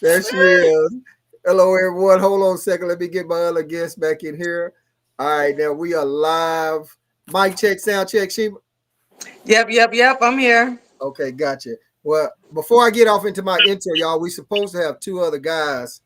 There she is. Hello, everyone. Hold on a second. Let me get my other guest back in here. All right, now we are live. Mic check, sound check, Sheba. Yep. I'm here. Okay, gotcha. Well, before I get off into my intro, y'all, we supposed to have two other guys,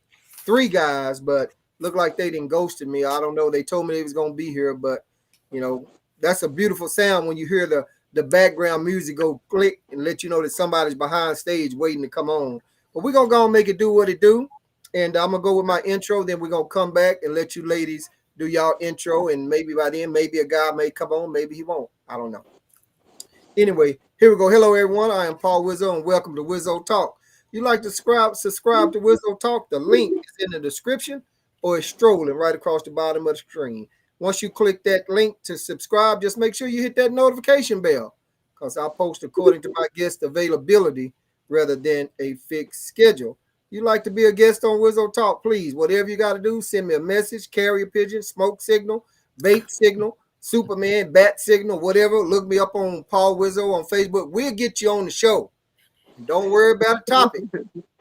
three guys, but look like they didn't ghosted me. I don't know. They told me they was gonna be here, but you know, that's a beautiful sound when you hear the background music go click and let you know that somebody's behind stage waiting to come on. But we're gonna go and make it do what it do. And I'm gonna go with my intro, then we're gonna come back and let you ladies do y'all intro, and maybe by then, maybe a guy may come on, maybe he won't. I don't know. Anyway, here we go. Hello, everyone. I am Paul Wizzo, and welcome to Wizzo Talk. You like to subscribe to Wizzo Talk? The link is in the description, or it's strolling right across the bottom of the screen. Once you click that link to subscribe, just make sure you hit that notification bell, because I'll post according to my guest availability rather than a fixed schedule. You like to be a guest on Wizzo Talk? Please, whatever you got to do, send me a message, carrier pigeon, smoke signal, bait signal, Superman, bat signal, whatever. Look me up on Paul Wizzo on Facebook. We'll get you on the show. And don't worry about a topic.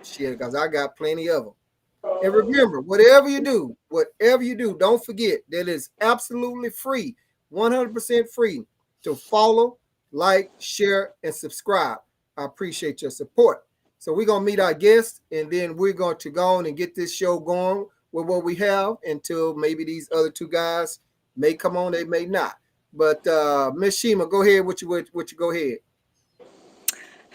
Shit, because I got plenty of them. And remember, whatever you do, don't forget that it's absolutely free, 100% free to follow, like, share, and subscribe. I appreciate your support. So we're going to meet our guests, and then we're going to go on and get this show going with what we have until maybe these other two guys may come on, they may not. But Miss Shima, go ahead. What you go ahead.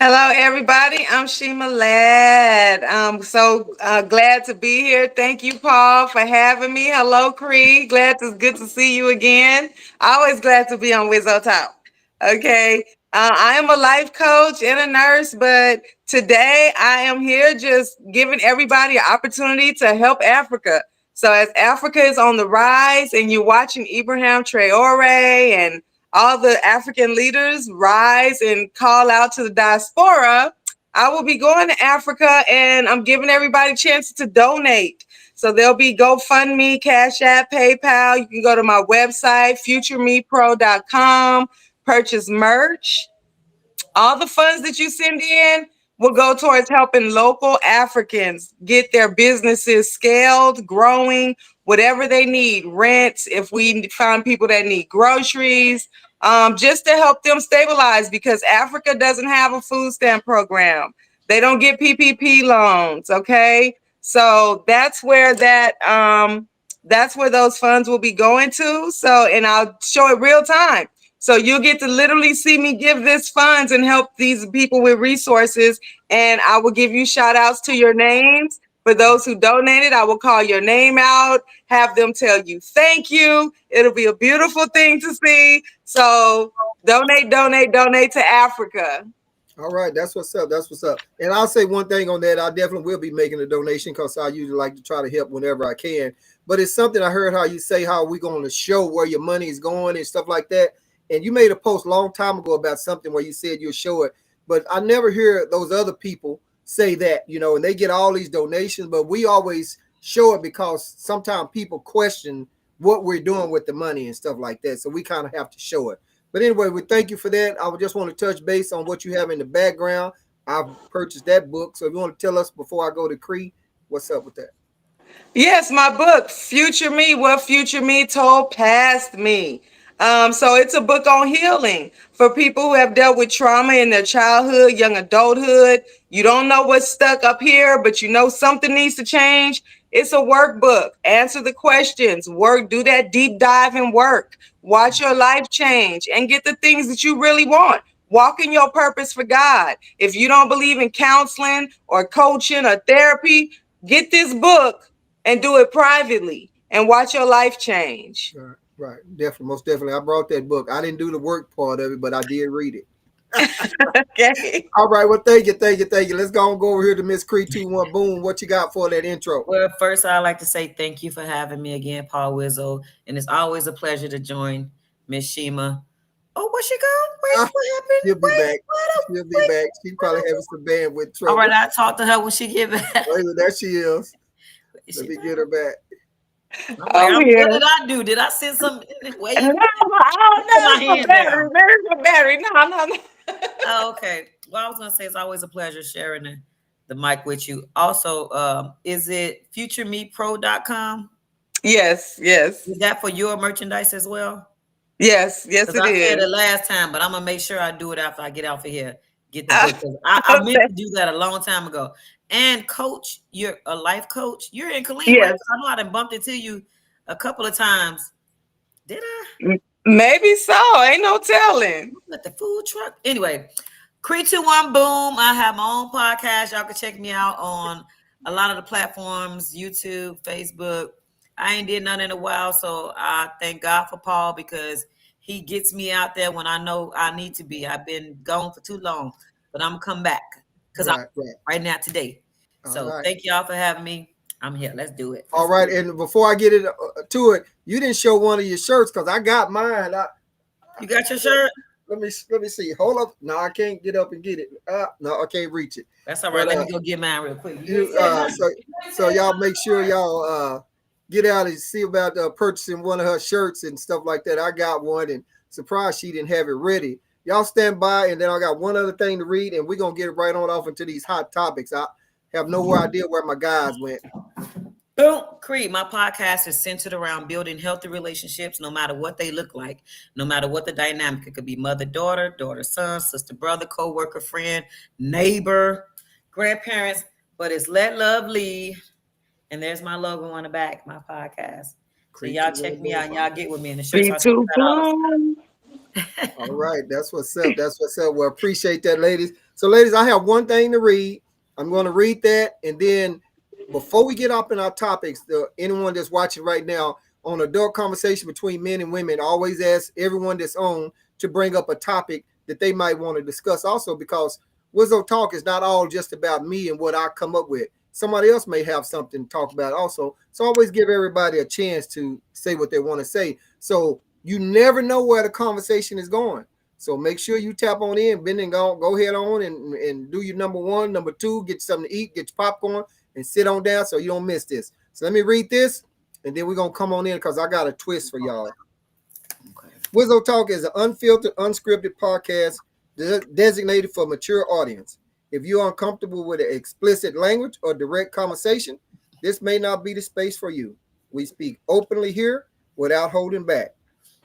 Hello, everybody. I'm Shima Ladd. I'm so glad to be here. Thank you, Paul, for having me. Hello, Cree. Good to see you again. Always glad to be on Wizzo Talk. Okay. I am a life coach and a nurse, but today I am here just giving everybody an opportunity to help Africa. So as Africa is on the rise and you're watching Ibrahim Traore and all the African leaders rise and call out to the diaspora, I will be going to Africa and I'm giving everybody chances to donate. So there'll be GoFundMe, Cash App, PayPal. You can go to my website, futuremepro.com, purchase merch. All the funds that you send in will go towards helping local Africans get their businesses scaled, growing, whatever they need, rent, if we find people that need groceries, just to help them stabilize because Africa doesn't have a food stamp program. They don't get PPP loans, okay? So that's where those funds will be going to. So, and I'll show it real time. So you'll get to literally see me give this funds and help these people with resources. And I will give you shout outs to your names. For those who donated, I will call your name out, have them tell you thank you. It'll be a beautiful thing to see. So donate to Africa. All right, that's what's up. That's what's up. And I'll say one thing on that. I definitely will be making a donation because I usually like to try to help whenever I can. But it's something I heard how you say how we going to show where your money is going and stuff like that. And you made a post a long time ago about something where you said you'll show it. But I never hear those other people say that, and they get all these donations. But we always show it because sometimes people question what we're doing with the money and stuff like that. So we kind of have to show it. But anyway, we thank you for that. I would just want to touch base on what you have in the background. I've purchased that book. So if you want to tell us before I go to Cree, what's up with that? Yes, my book, Future Me, What Future Me Told Past Me. So it's a book on healing for people who have dealt with trauma in their childhood, young adulthood. You don't know what's stuck up here, but you know something needs to change. It's a workbook. Answer the questions, do that deep dive and work. Watch your life change and get the things that you really want. Walk in your purpose for God. If you don't believe in counseling or coaching or therapy, get this book and do it privately and watch your life change. Right. Definitely. Most definitely. I brought that book. I didn't do the work part of it, but I did read it. Okay. All right. Well, thank you. Thank you. Thank you. Let's go and go over here to Miss Cree 2-1. Boom. What you got for that intro? Well, first, I'd like to say thank you for having me again, Paul Wizzo. And it's always a pleasure to join Miss Shima. Oh, where she go? What She'll happened? be back. Wait, She'll be back. She probably having some bandwidth trouble. all right, I'll talk to her when she get back. Wait, there she is. Let me get her back. I'm here. What did I do? Did I send something? Wait, No, my hand down. There's a battery. No. Oh, okay. Well, I was gonna say it's always a pleasure sharing the mic with you. Also, is it futuremeatpro.com? Yes, yes, Is that for your merchandise as well? yes, yes, Because it I said is. it last time, but I'm gonna make sure I do it after I get off of here. Get the book. 'Cause I meant Okay. to do that a long time ago. And coach, you're a life coach. You're in Killeen, right? Yes, 'Cause I know I done bumped into you a couple of times. Did I? maybe so. Ain't no telling. At the food truck. Anyway, Cree 21 Boom. I have my own podcast. Y'all can check me out on a lot of the platforms, YouTube, Facebook. I ain't did none in a while, so I thank God for Paul because he gets me out there when I know I need to be. I've been gone for too long, but I'm gonna come back because I'm Right, right. right now today. All So right. thank y'all for having me. I'm here. Let's do it. All right. And before I get it to it, you didn't show one of your shirts because I got mine. You got your shirt? Let me see. Hold up. No, I can't get up and get it. No, I can't reach it. That's all right. But Let me go get mine real quick. You ain't you said nothing. so y'all make sure y'all get out and see about purchasing one of her shirts and stuff like that. I got one and surprised she didn't have it ready. Y'all stand by and then I got one other thing to read and we're gonna get it right on off into these hot topics. I have no idea where my guys went. Boom, Creed. My podcast is centered around building healthy relationships, no matter what they look like, no matter what the dynamic. It could be mother, daughter, daughter, son, sister, brother, co-worker, friend, neighbor, grandparents. But it's Let Love Lead. And there's my logo on the back, my podcast. So Create y'all your check little me out and boy. y'all get with me in the shirts. Be I talk too about all boom. the All right, that's what's up. That's what's up. Well, appreciate that, ladies. So, ladies, I have one thing to read. I'm going to read that, and then before we get up in our topics, anyone that's watching right now on adult conversation between men and women, I always ask everyone that's on to bring up a topic that they might want to discuss. Also, because Wizzo Talk is not all just about me and what I come up with. Somebody else may have something to talk about also. So always give everybody a chance to say what they want to say. So you never know where the conversation is going. So make sure you tap on in, bend and go ahead on and do your number one, number two, get something to eat, get your popcorn, and sit on down so you don't miss this. So let me read this, and then we're gonna come on in because I got a twist for y'all. Okay. Wizzo Talk is an unfiltered, unscripted podcast designated for mature audience. If you're uncomfortable with explicit language or direct conversation, this may not be the space for you. We speak openly here without holding back.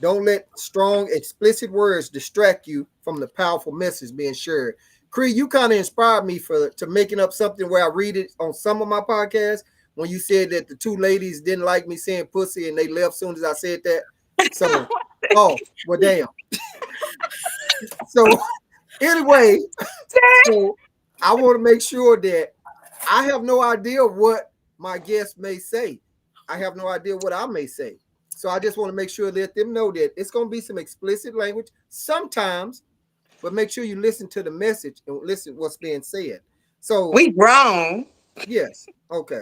Don't let strong, explicit words distract you from the powerful message being shared. Cree, you kind of inspired me to making up something where I read it on some of my podcasts when you said that the two ladies didn't like me saying pussy and they left soon as I said that. So, oh, well, damn. So, anyway, so I want to make sure that I have no idea what my guests may say. I have no idea what I may say. So I just want to make sure let them know that it's going to be some explicit language sometimes, but make sure you listen to the message and listen what's being said. So We grown. yes, okay.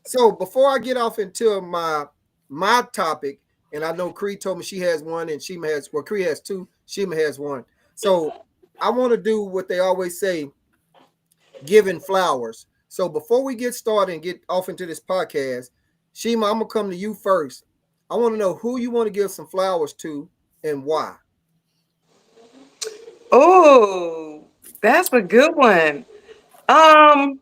So before I get off into my topic, and I know Cree told me she has one, and Shima has Cree has two, Shima has one. So I want to do what they always say, giving flowers. So before we get started and get off into this podcast, Shima, I'm gonna come to you first. I want to know who you want to give some flowers to and why. Oh, that's a good one. Um,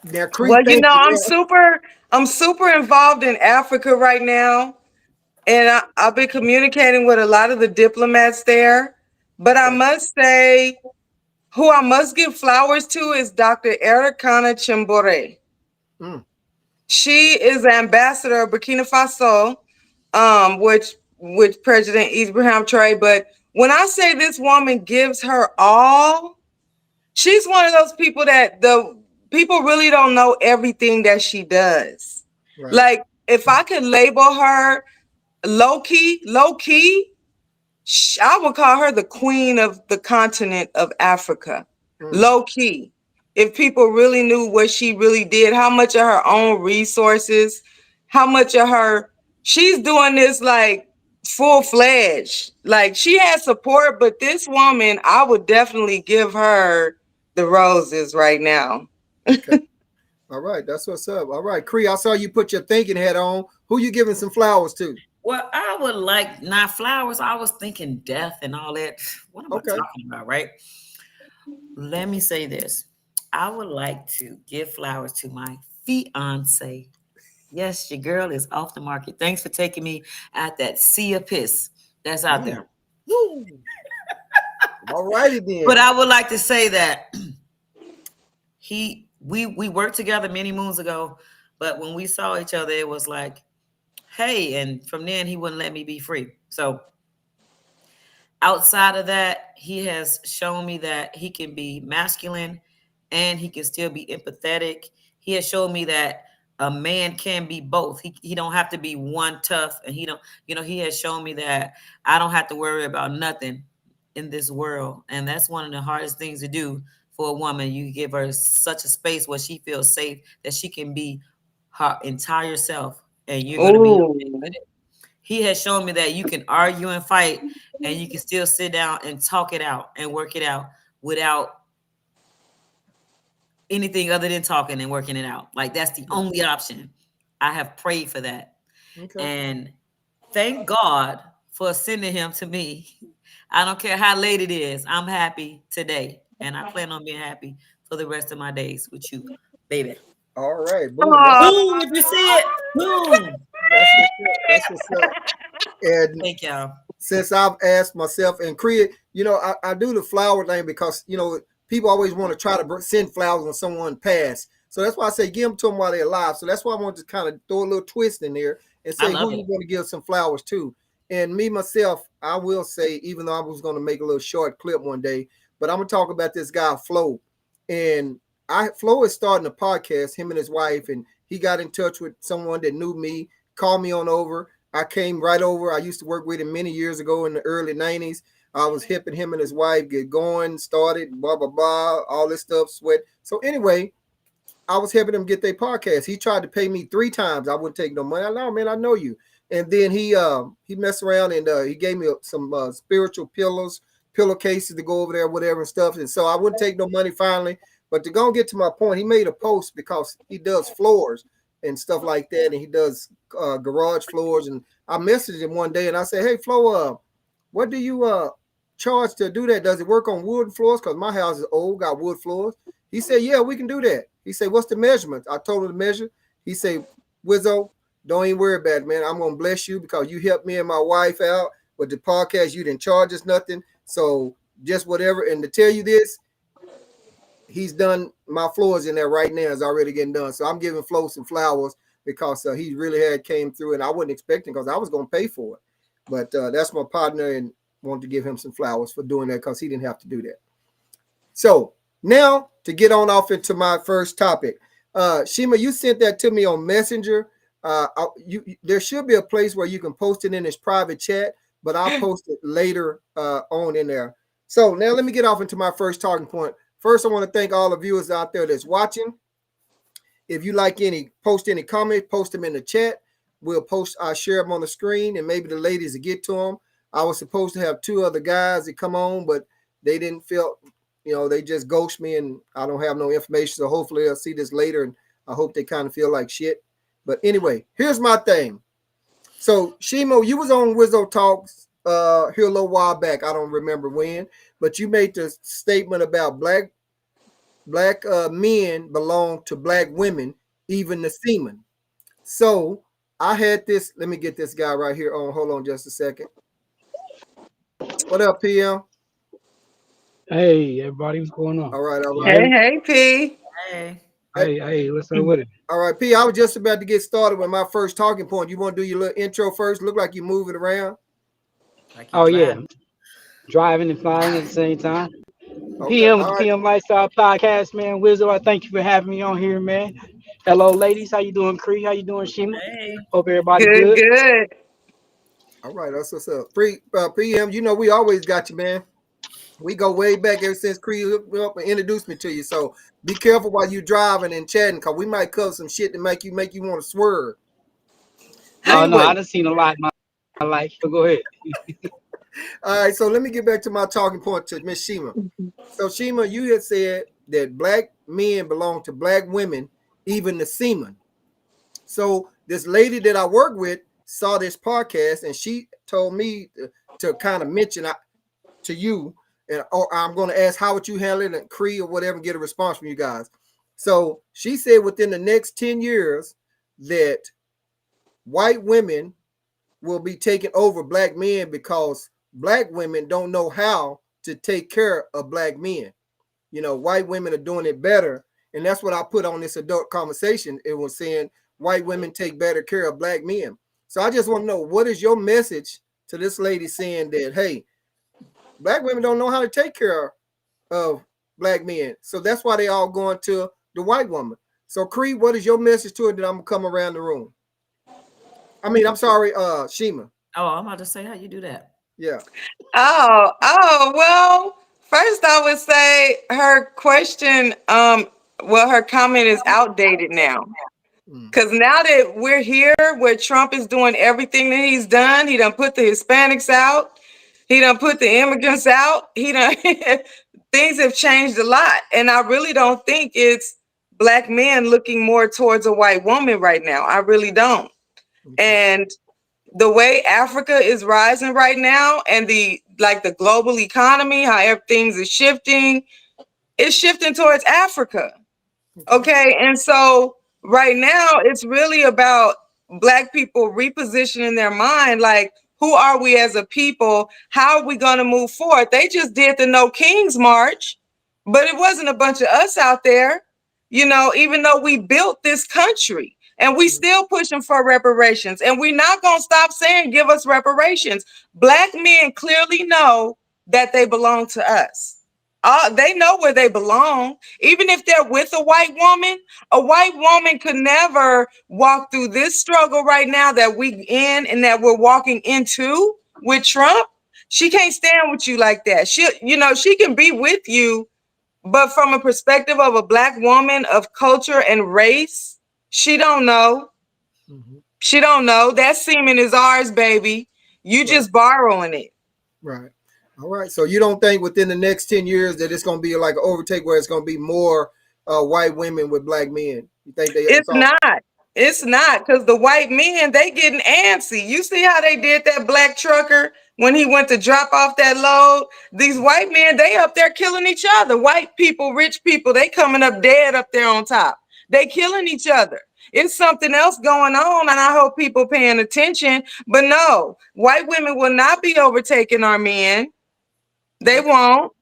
Now, Cree, well, thank you. I'm super involved in Africa right now, and I've been communicating with a lot of the diplomats there. But I Okay. must say, who I must give flowers to is Dr. Ericana Chimbore. Mm, She is the ambassador of Burkina Faso, which with President Ibrahim Traore. But when I say this woman gives her all, she's one of those people that the people really don't know everything that she does. right. Like if I could label her low key, I would call her the queen of the continent of Africa. Mm, Low key. If people really knew what she really did, how much of her own resources, how much of her, she's doing this like full fledged. Like she has support, but this woman, I would definitely give her the roses right now. okay. All right. That's what's up. All right. Cree, I saw you put your thinking hat on. Who you giving some flowers to? Well, I would like not flowers. I was thinking death and all that. What am I Okay. talking about, right? Let me say this. I would like to give flowers to my fiance. Yes, your girl is off the market. Thanks for taking me at that sea of piss that's out there. Woo. All righty But then. I would like to say that we worked together many moons ago, but when we saw each other, it was like, hey, and from then he wouldn't let me be free. So outside of that, he has shown me that he can be masculine and he can still be empathetic. He has shown me that a man can be both. He don't have to be one tough, and he don't, he has shown me that I don't have to worry about nothing in this world. And that's one of the hardest things to do for a woman. You give her such a space where she feels safe that she can be her entire self, and you're going to be Oh, okay with it. He has shown me that you can argue and fight, and you can still sit down and talk it out and work it out without anything other than talking and working it out. Like, that's the only option. I have prayed for that. Okay. And thank God for sending him to me. I don't care how late it is. I'm happy today. And I plan on being happy for the rest of my days with you, baby. All right. Boom. oh, Boom, if you see it. Boom. That's what's up. That's what's up. And Thank y'all. since I've asked myself and create, I do the flower thing because, people always want to try to send flowers when someone passed. So that's why I say give them to them while they're alive. So that's why I want to kind of throw a little twist in there and I say love who you it. want to give some flowers to. And me, myself, I will say, even though I was going to make a little short clip one day, but I'm going to talk about this guy, Flo. And Flo is starting a podcast, him and his wife, and he got in touch with someone that knew me, called me on over. I came right over. I used to work with him many years ago in the early 90s. I was helping him and his wife get going, started, blah, blah, blah, all this stuff, sweat. So anyway, I was helping him get their podcast. He tried to pay me 3 times. I wouldn't take no money. I know, man, I know you. And then he messed around and he gave me some spiritual pillowcases to go over there, whatever and stuff. And so I wouldn't take no money finally. But to go and get to my point, he made a post because he does floors and stuff like that, and he does garage floors. And I messaged him one day and I said, "Hey, Flo, what do you charge to do that? Does it work on wood floors? Because my house is old, got wood floors." He said, "Yeah, we can do that." He said, "What's the measurements?" I told him the measure. He said, "Wizzo, don't even worry about it, man. I'm gonna bless you because you helped me and my wife out with the podcast. You didn't charge us nothing. So just whatever." And to tell you this, he's done my floors in there right now. Is already getting done. So I'm giving Flo some flowers because he really had came through, and I wasn't expecting because I was gonna pay for it. But that's my partner, and wanted to give him some flowers for doing that because he didn't have to do that. So now to get on off into my first topic, Shima, you sent that to me on Messenger. There should be a place where you can post it in this private chat, but I'll post it later on in there. So now let me get off into my first talking point. First, I want to thank all the viewers out there that's watching. If you like post any comments, post them in the chat. I'll share them on the screen, and maybe the ladies will get to them. I was supposed to have 2 other guys that come on, but they didn't feel, they just ghost me, and I don't have no information. So hopefully they'll see this later, and I hope they kind of feel like shit. But anyway, here's my thing. So Shimo, you was on Wizzo Talks here a little while back. I don't remember when, but you made the statement about black men belong to black women, even the semen. So I had this. Let me get this guy right here on. Hold on just a second. What up, PM? Hey, everybody, what's going on? All right, all Can you right. hear hey, me? hey, P. Hey. Hey, what's up with it? All right, P. I was just about to get started with my first talking point. You want to do your little intro first? Look like you're moving around. Like you Oh, yeah, driving. driving and flying at the same time. Okay. PM, All right. PM Lifestyle Podcast, man. Wizzo, I thank you for having me on here, man. Hello, ladies. How you doing, Cree? How you doing, Shima? Hey. Hope everybody Good, good. good. All right. That's what's up. PM, we always got you, man. We go way back ever since Cree hooked me up and introduced me to you. So be careful while you're driving and chatting, because we might cover some shit to make you want to swerve. But Oh, no, I anyway, done seen a lot in my life, so go ahead. all right. So let me get back to my talking point to Miss Shima. So Shima, you had said that black men belong to black women, even the semen. So this lady that I work with saw this podcast, and she told me to kind of mention to you and or I'm going to ask how would you handle it, and Cree or whatever, and get a response from you guys. So she said within the next 10 years that white women will be taking over black men because black women don't know how to take care of black men. White women are doing it better. And that's what I put on this adult conversation. It was saying white women take better care of black men. So I just want to know, what is your message to this lady saying that, hey, black women don't know how to take care of black men. So that's why they all going to the white woman. So Cree, what is your message to it that I'm going to come around the room? I'm sorry, Shima. Oh, I'm about to say how you do that. Yeah. Well, first I would say her question, her comment is outdated now. Mm. Because now that we're here where Trump is doing everything that he's done, he done put the Hispanics out, he done put the immigrants out, he done things have changed a lot. And I really don't think it's black men looking more towards a white woman right now. I really don't. Okay. And the way Africa is rising right now and the global economy, how things are shifting, it's shifting towards Africa. Okay. And so right now it's really about black people repositioning their mind. Like, who are we as a people? How are we going to move forward? They just did the No Kings March, but it wasn't a bunch of us out there, even though we built this country. And we still pushing for reparations. And we're not going to stop saying, give us reparations. Black men clearly know that they belong to us. They know where they belong. Even if they're with a white woman could never walk through this struggle right now that we in and that we're walking into with Trump. She can't stand with you like that. She can be with you, but from a perspective of a black woman of culture and race, she don't know. Mm-hmm. She don't know. That semen is ours, baby. You just borrowing it. Right. All right. So you don't think within the next 10 years that it's going to be like an overtake where it's going to be more white women with black men? You think It's not. It's not, because the white men, they getting antsy. You see how they did that black trucker when he went to drop off that load? These white men, they up there killing each other. White people, rich people, they coming up dead up there on top. They killing each other. It's something else going on, and I hope people paying attention. But no, white women will not be overtaking our men. They won't,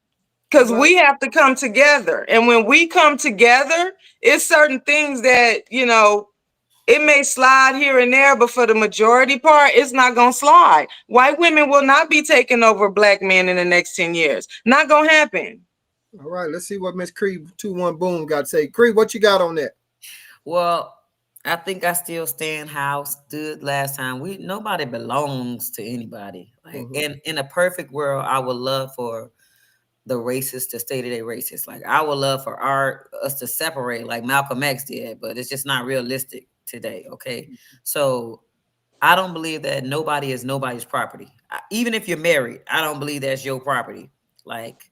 because we have to come together. And when we come together, it's certain things that, it may slide here and there, but for the majority part, it's not going to slide. White women will not be taking over black men in the next 10 years. Not going to happen. All right. Let's see what Miss Cree 2-1 Boom got to say. Cree, what you got on that? Well, I think I still stand how I stood last time. Nobody belongs to anybody. Like, in a perfect world, I would love for the racists to stay to their racist. Like, I would love for us to separate like Malcolm X did, but it's just not realistic today. Okay. So I don't believe that nobody is nobody's property. Even if you're married, I don't believe that's your property. Like,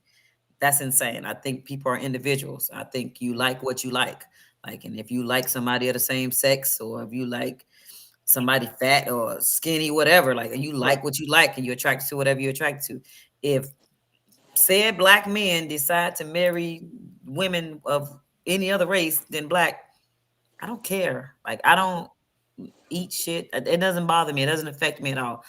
that's insane. I think people are individuals. I think you like what you like. Like, and if you like somebody of the same sex, or if you like somebody fat or skinny, whatever, like, you like what you like and you're attracted to whatever you're attracted to. If said black men decide to marry women of any other race than black, I don't care. Like, I don't eat shit. It doesn't bother me. It doesn't affect me at all.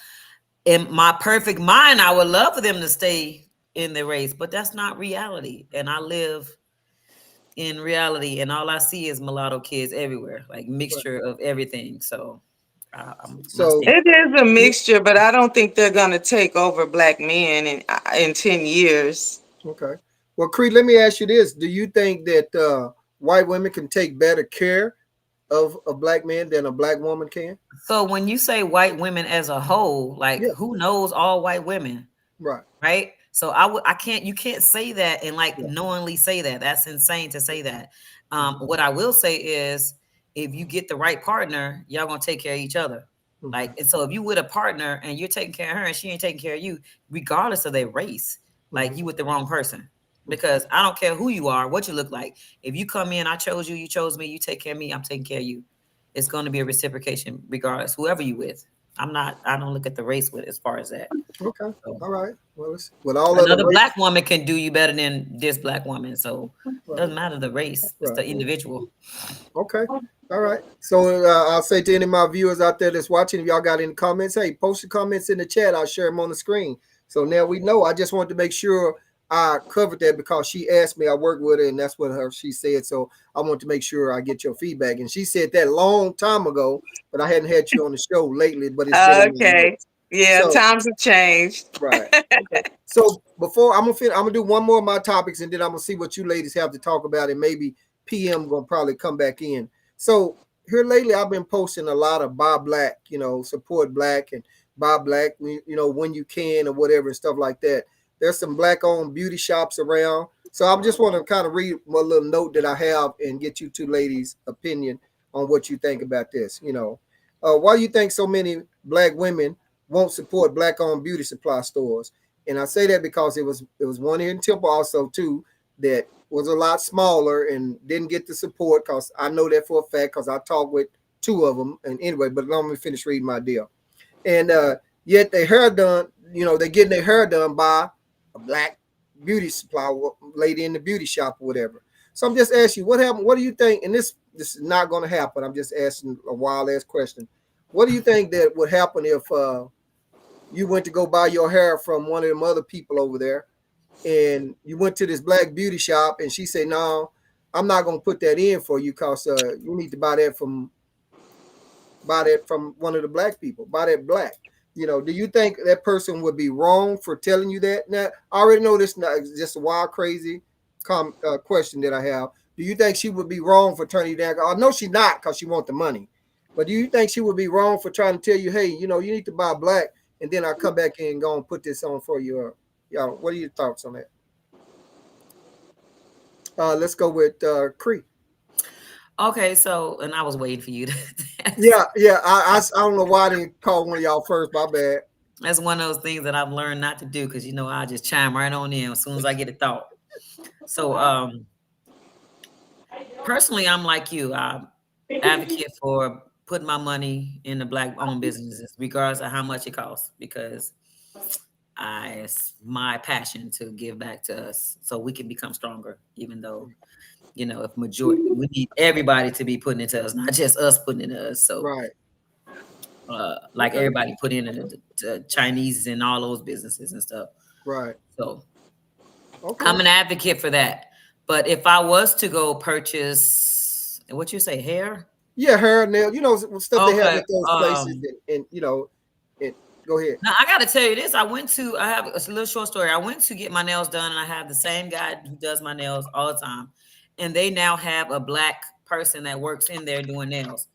In my perfect mind, I would love for them to stay in the race, but that's not reality. And I live in reality, and all I see is mulatto kids everywhere, like mixture of everything. So it is a mixture, but I don't think they're going to take over black men in 10 years. Okay. Well, Cree, let me ask you this. Do you think that white women can take better care of a black man than a black woman can? So when you say white women as a whole, like, who knows all white women? Right. Right. So you can't say that and knowingly say that. That's insane to say that. What I will say is, if you get the right partner, y'all gonna take care of each other. Like, and so if you with a partner and you're taking care of her and she ain't taking care of you, regardless of their race, like, you with the wrong person. Because I don't care who you are, what you look like. If you come in, I chose you, you chose me, you take care of me, I'm taking care of you. It's going to be a reciprocation regardless, whoever you with. I don't look at the race with as far as that. Okay. So, All right. Well, with all of the another race, black woman can do you better than this black woman. So it right, doesn't matter the race, it's right. the individual. Okay. All right. So I'll say to any of my viewers out there that's watching, if y'all got any comments, hey, post your comments in the chat. I'll share them on the screen. So now we know. I just wanted to make sure I covered that because she asked me. I worked with her, and that's what she said. So I want to make sure I get your feedback. And she said that a long time ago, but I hadn't had you on the show lately. But it's been in my Okay. notes. Yeah, So times have changed. right. Okay. So before I'm gonna do one more of my topics, and then I'm gonna see what you ladies have to talk about, and maybe PM gonna probably come back in. So here lately, I've been posting a lot of buy black, support black and buy black, when you can or whatever and stuff like that. There's some black-owned beauty shops around. So I just want to kind of read a little note that I have and get you two ladies' opinion on what you think about this. Why do you think so many black women won't support black-owned beauty supply stores? And I say that because it was one here in Temple also too that was a lot smaller and didn't get the support because I know that for a fact because I talked with two of them. And anyway, but let me finish reading my deal. And yet their hair done, they're getting their hair done by a black beauty supply lady in the beauty shop or whatever. So I'm just asking you, what happened? What do you think? And this is not going to happen. I'm just asking a wild ass question. What do you think that would happen if you went to go buy your hair from one of them other people over there, and you went to this black beauty shop, and she said, "No, I'm not gonna put that in for you because you need to buy that from one of the black people. Buy that black." Do you think that person would be wrong for telling you that? Now, I already know this is just a wild, crazy question that I have. Do you think she would be wrong for turning you down? I know she's not because she wants the money. But do you think she would be wrong for trying to tell you, hey, you need to buy black, and then I'll come back in and go and put this on for you? What are your thoughts on that? Let's go with Cree. Okay, so and I was waiting for you to Yeah, yeah. I don't know why I didn't call one of y'all first. My bad. that's one of those things that I've learned not to do because I just chime right on in as soon as I get a thought. So personally, I'm like you. I advocate for putting my money in the black owned businesses, regardless of how much it costs, because it's my passion to give back to us so we can become stronger, even though, if majority, we need everybody to be putting into us, not just us putting into us. So, Right. like Okay. everybody put in the Chinese and all those businesses and stuff. Right. So, Okay. I'm an advocate for that. But if I was to go purchase, what you say, hair? Yeah, hair, nail, stuff they have Okay. at those places, and go ahead. Now I got to tell you this. I have a little short story. I went to get my nails done, and I have the same guy who does my nails all the time. And they now have a black person that works in there doing nails.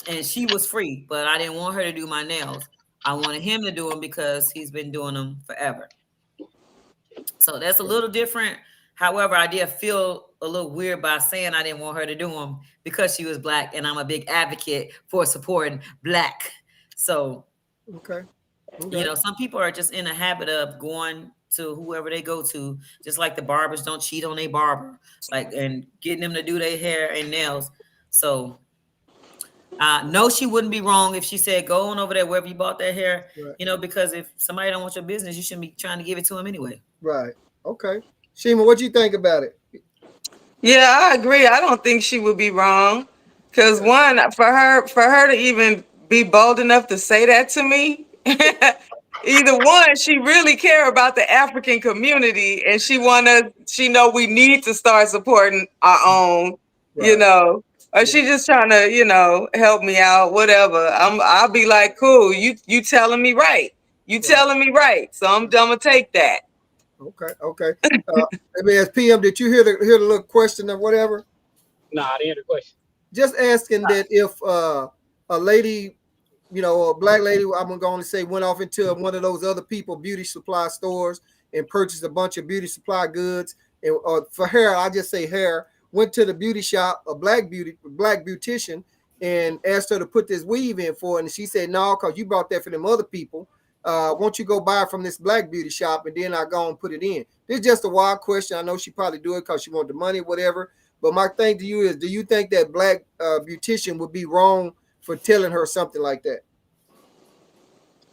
And she was free, but I didn't want her to do my nails. I wanted him to do them because he's been doing them forever. So that's a little different. However, I did feel a little weird by saying I didn't want her to do them because she was black, and I'm a big advocate for supporting black. So, Okay. Okay. some people are just in a habit of going to whoever they go to, just like the barbers don't cheat on their barber, like, and getting them to do their hair and nails. So, no, she wouldn't be wrong if she said, go on over there wherever you bought that hair, Right. because if somebody don't want your business, you shouldn't be trying to give it to them anyway. Right. Okay. Shima, what you think about it? Yeah, I agree. I don't think she would be wrong. Cause Okay. one, for her to even be bold enough to say that to me, either one, she really care about the African community and she know we need to start supporting our own, you Right. know. Or Yeah. she just trying to, help me out, whatever. I'll be like, cool, you telling me right. You Right. telling me right. So I'm gonna take that. Okay. Okay. Uh, Let me ask PM. Did you hear the little question or whatever? Nah, I didn't hear the question. Just asking that if a lady, a black lady, I'm going to say, went off into one of those other people beauty supply stores and purchased a bunch of beauty supply goods, and for hair, I just say hair, went to the beauty shop, a black beautician, and asked her to put this weave in for her, and she said, no, because you brought that for them other people. Won't you go buy from this black beauty shop, and then I go and put it in? This is just a wild question. I know she probably do it because she want the money, whatever. But my thing to you is, do you think that black beautician would be wrong for telling her something like that?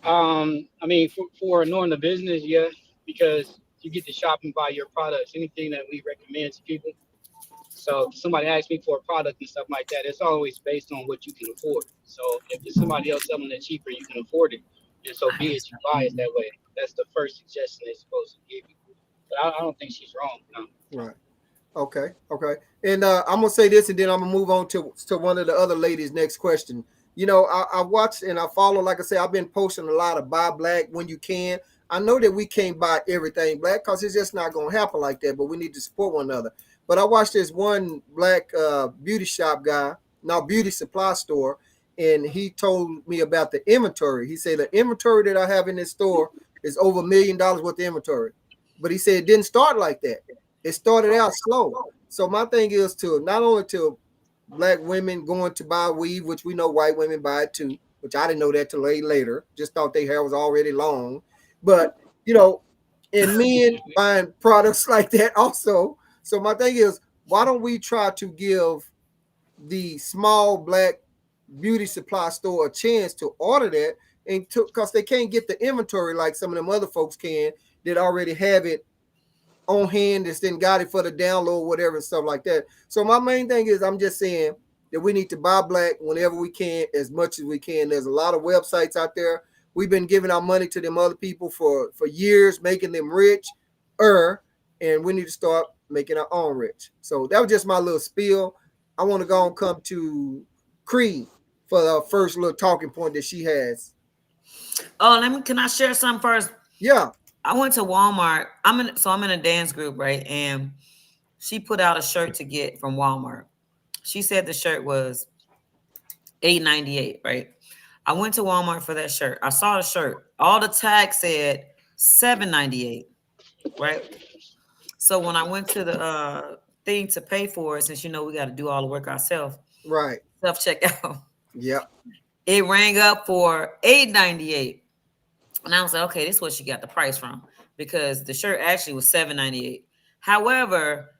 I mean, for knowing the business, yeah, because you get to shop and buy your products. Anything that we recommend to people. So if somebody asks me for a product and stuff like that, it's always based on what you can afford. So if there's somebody else selling it cheaper, you can afford it, and so be it. You buy it that way. That's the first suggestion they're supposed to give you. But I don't think she's wrong. No. Right. Okay. Okay. And I'm gonna say this, and then I'm gonna move on to one of the other ladies' next question. You know, I watch and I follow. Like I say, I've been posting a lot of buy black when you can. I know that we can't buy everything black because it's just not gonna happen like that. But we need to support one another. But I watched this one black beauty shop guy, now beauty supply store, and he told me about the inventory. He said the inventory that I have in this store is over $1 million worth of inventory. But he said it didn't start like that. It started out slow. So my thing is to not only to black women going to buy weave, which we know white women buy it too, which I didn't know that till later. Just thought their hair was already long. But you know, and men buying products like that also. So my thing is, why don't we try to give the small black beauty supply store a chance to order that and to because they can't get the inventory like some of them other folks can that already have it on hand that's then got it for the download, whatever, and stuff like that. So my main thing is I'm just saying that we need to buy black whenever we can, as much as we can. There's a lot of websites out there. We've been giving our money to them other people for years, making them rich, and we need to start making our own rich. So that was just my little spiel. I want to go and come to Creed for the first little talking point that she has. Oh, can I share some first? Yeah. I went to Walmart. I'm in a dance group, right? And she put out a shirt to get from Walmart. She said the shirt was $8.98, right? I went to Walmart for that shirt. I saw the shirt. All the tags said $7.98, right? So when I went to the thing to pay for it, since we got to do all the work ourselves, Right. self checkout. Yep. It rang up for $8.98. And I was like, okay, this is what she got the price from, because the shirt actually was $7.98. However,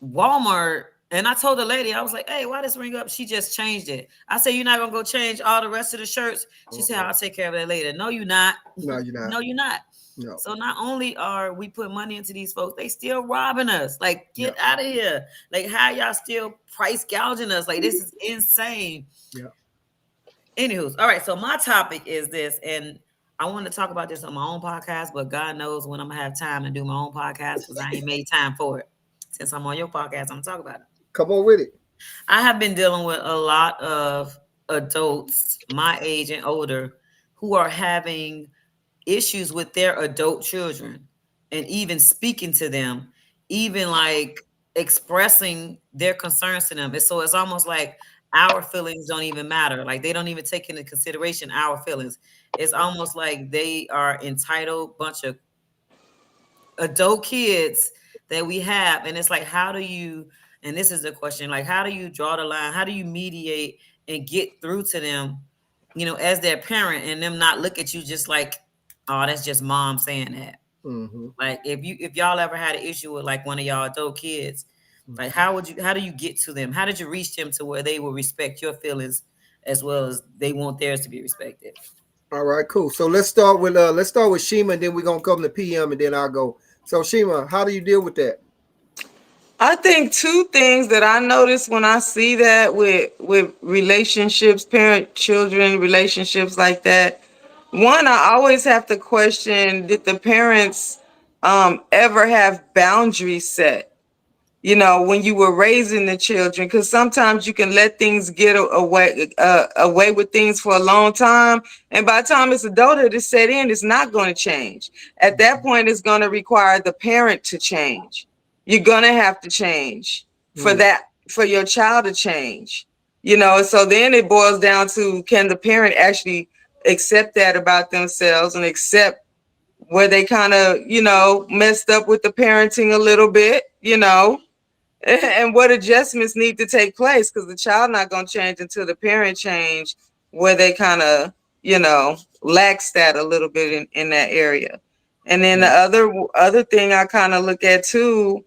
Walmart, and I told the lady, I was like, hey, why this ring up? She just changed it. I said, you're not gonna go change all the rest of the shirts? She said, I'll take care of that later. No, you're not. No, you're not. No, you're not. No. So not only are we putting money into these folks, they still robbing us. Like, get out of here. Like, how y'all still price gouging us? Like, this is insane. Yeah. Anywho, all right. So my topic is this, and I want to talk about this on my own podcast, but God knows when I'm gonna have time to do my own podcast because I ain't made time for it. Since I'm on your podcast, I'm gonna talk about it. Come on with it. I have been dealing with a lot of adults my age and older who are having issues with their adult children and even speaking to them, even like expressing their concerns to them. And so it's almost like our feelings don't even matter. Like they don't even take into consideration our feelings. It's almost like they are entitled bunch of adult kids that we have. And it's like, how do you, and this is the question, like, how do you draw the line? How do you mediate and get through to them, as their parent, and them not look at you just like, oh, that's just mom saying that. Mm-hmm. Like if y'all ever had an issue with like one of y'all adult kids, like how do you get to them? How did you reach them to where they will respect your feelings as well as they want theirs to be respected? All right, cool. So let's start with Shima, and then we're gonna come to PM, and then I'll go. So Shima, how do you deal with that? I think two things that I notice when I see that with relationships, parent children relationships like that. One, I always have to question, did the parents ever have boundaries set? When you were raising the children, because sometimes you can let things get away with things for a long time, and by the time it's adulthood is set in, it's not going to change. At that point, it's going to require the parent to change. You're going to have to change for your child to change. So then it boils down to, can the parent actually accept that about themselves and accept where they kind of messed up with the parenting a little bit, and what adjustments need to take place, because the child not going to change until the parent change where they kind of lax that a little bit in that area. And then the other thing I kind of look at too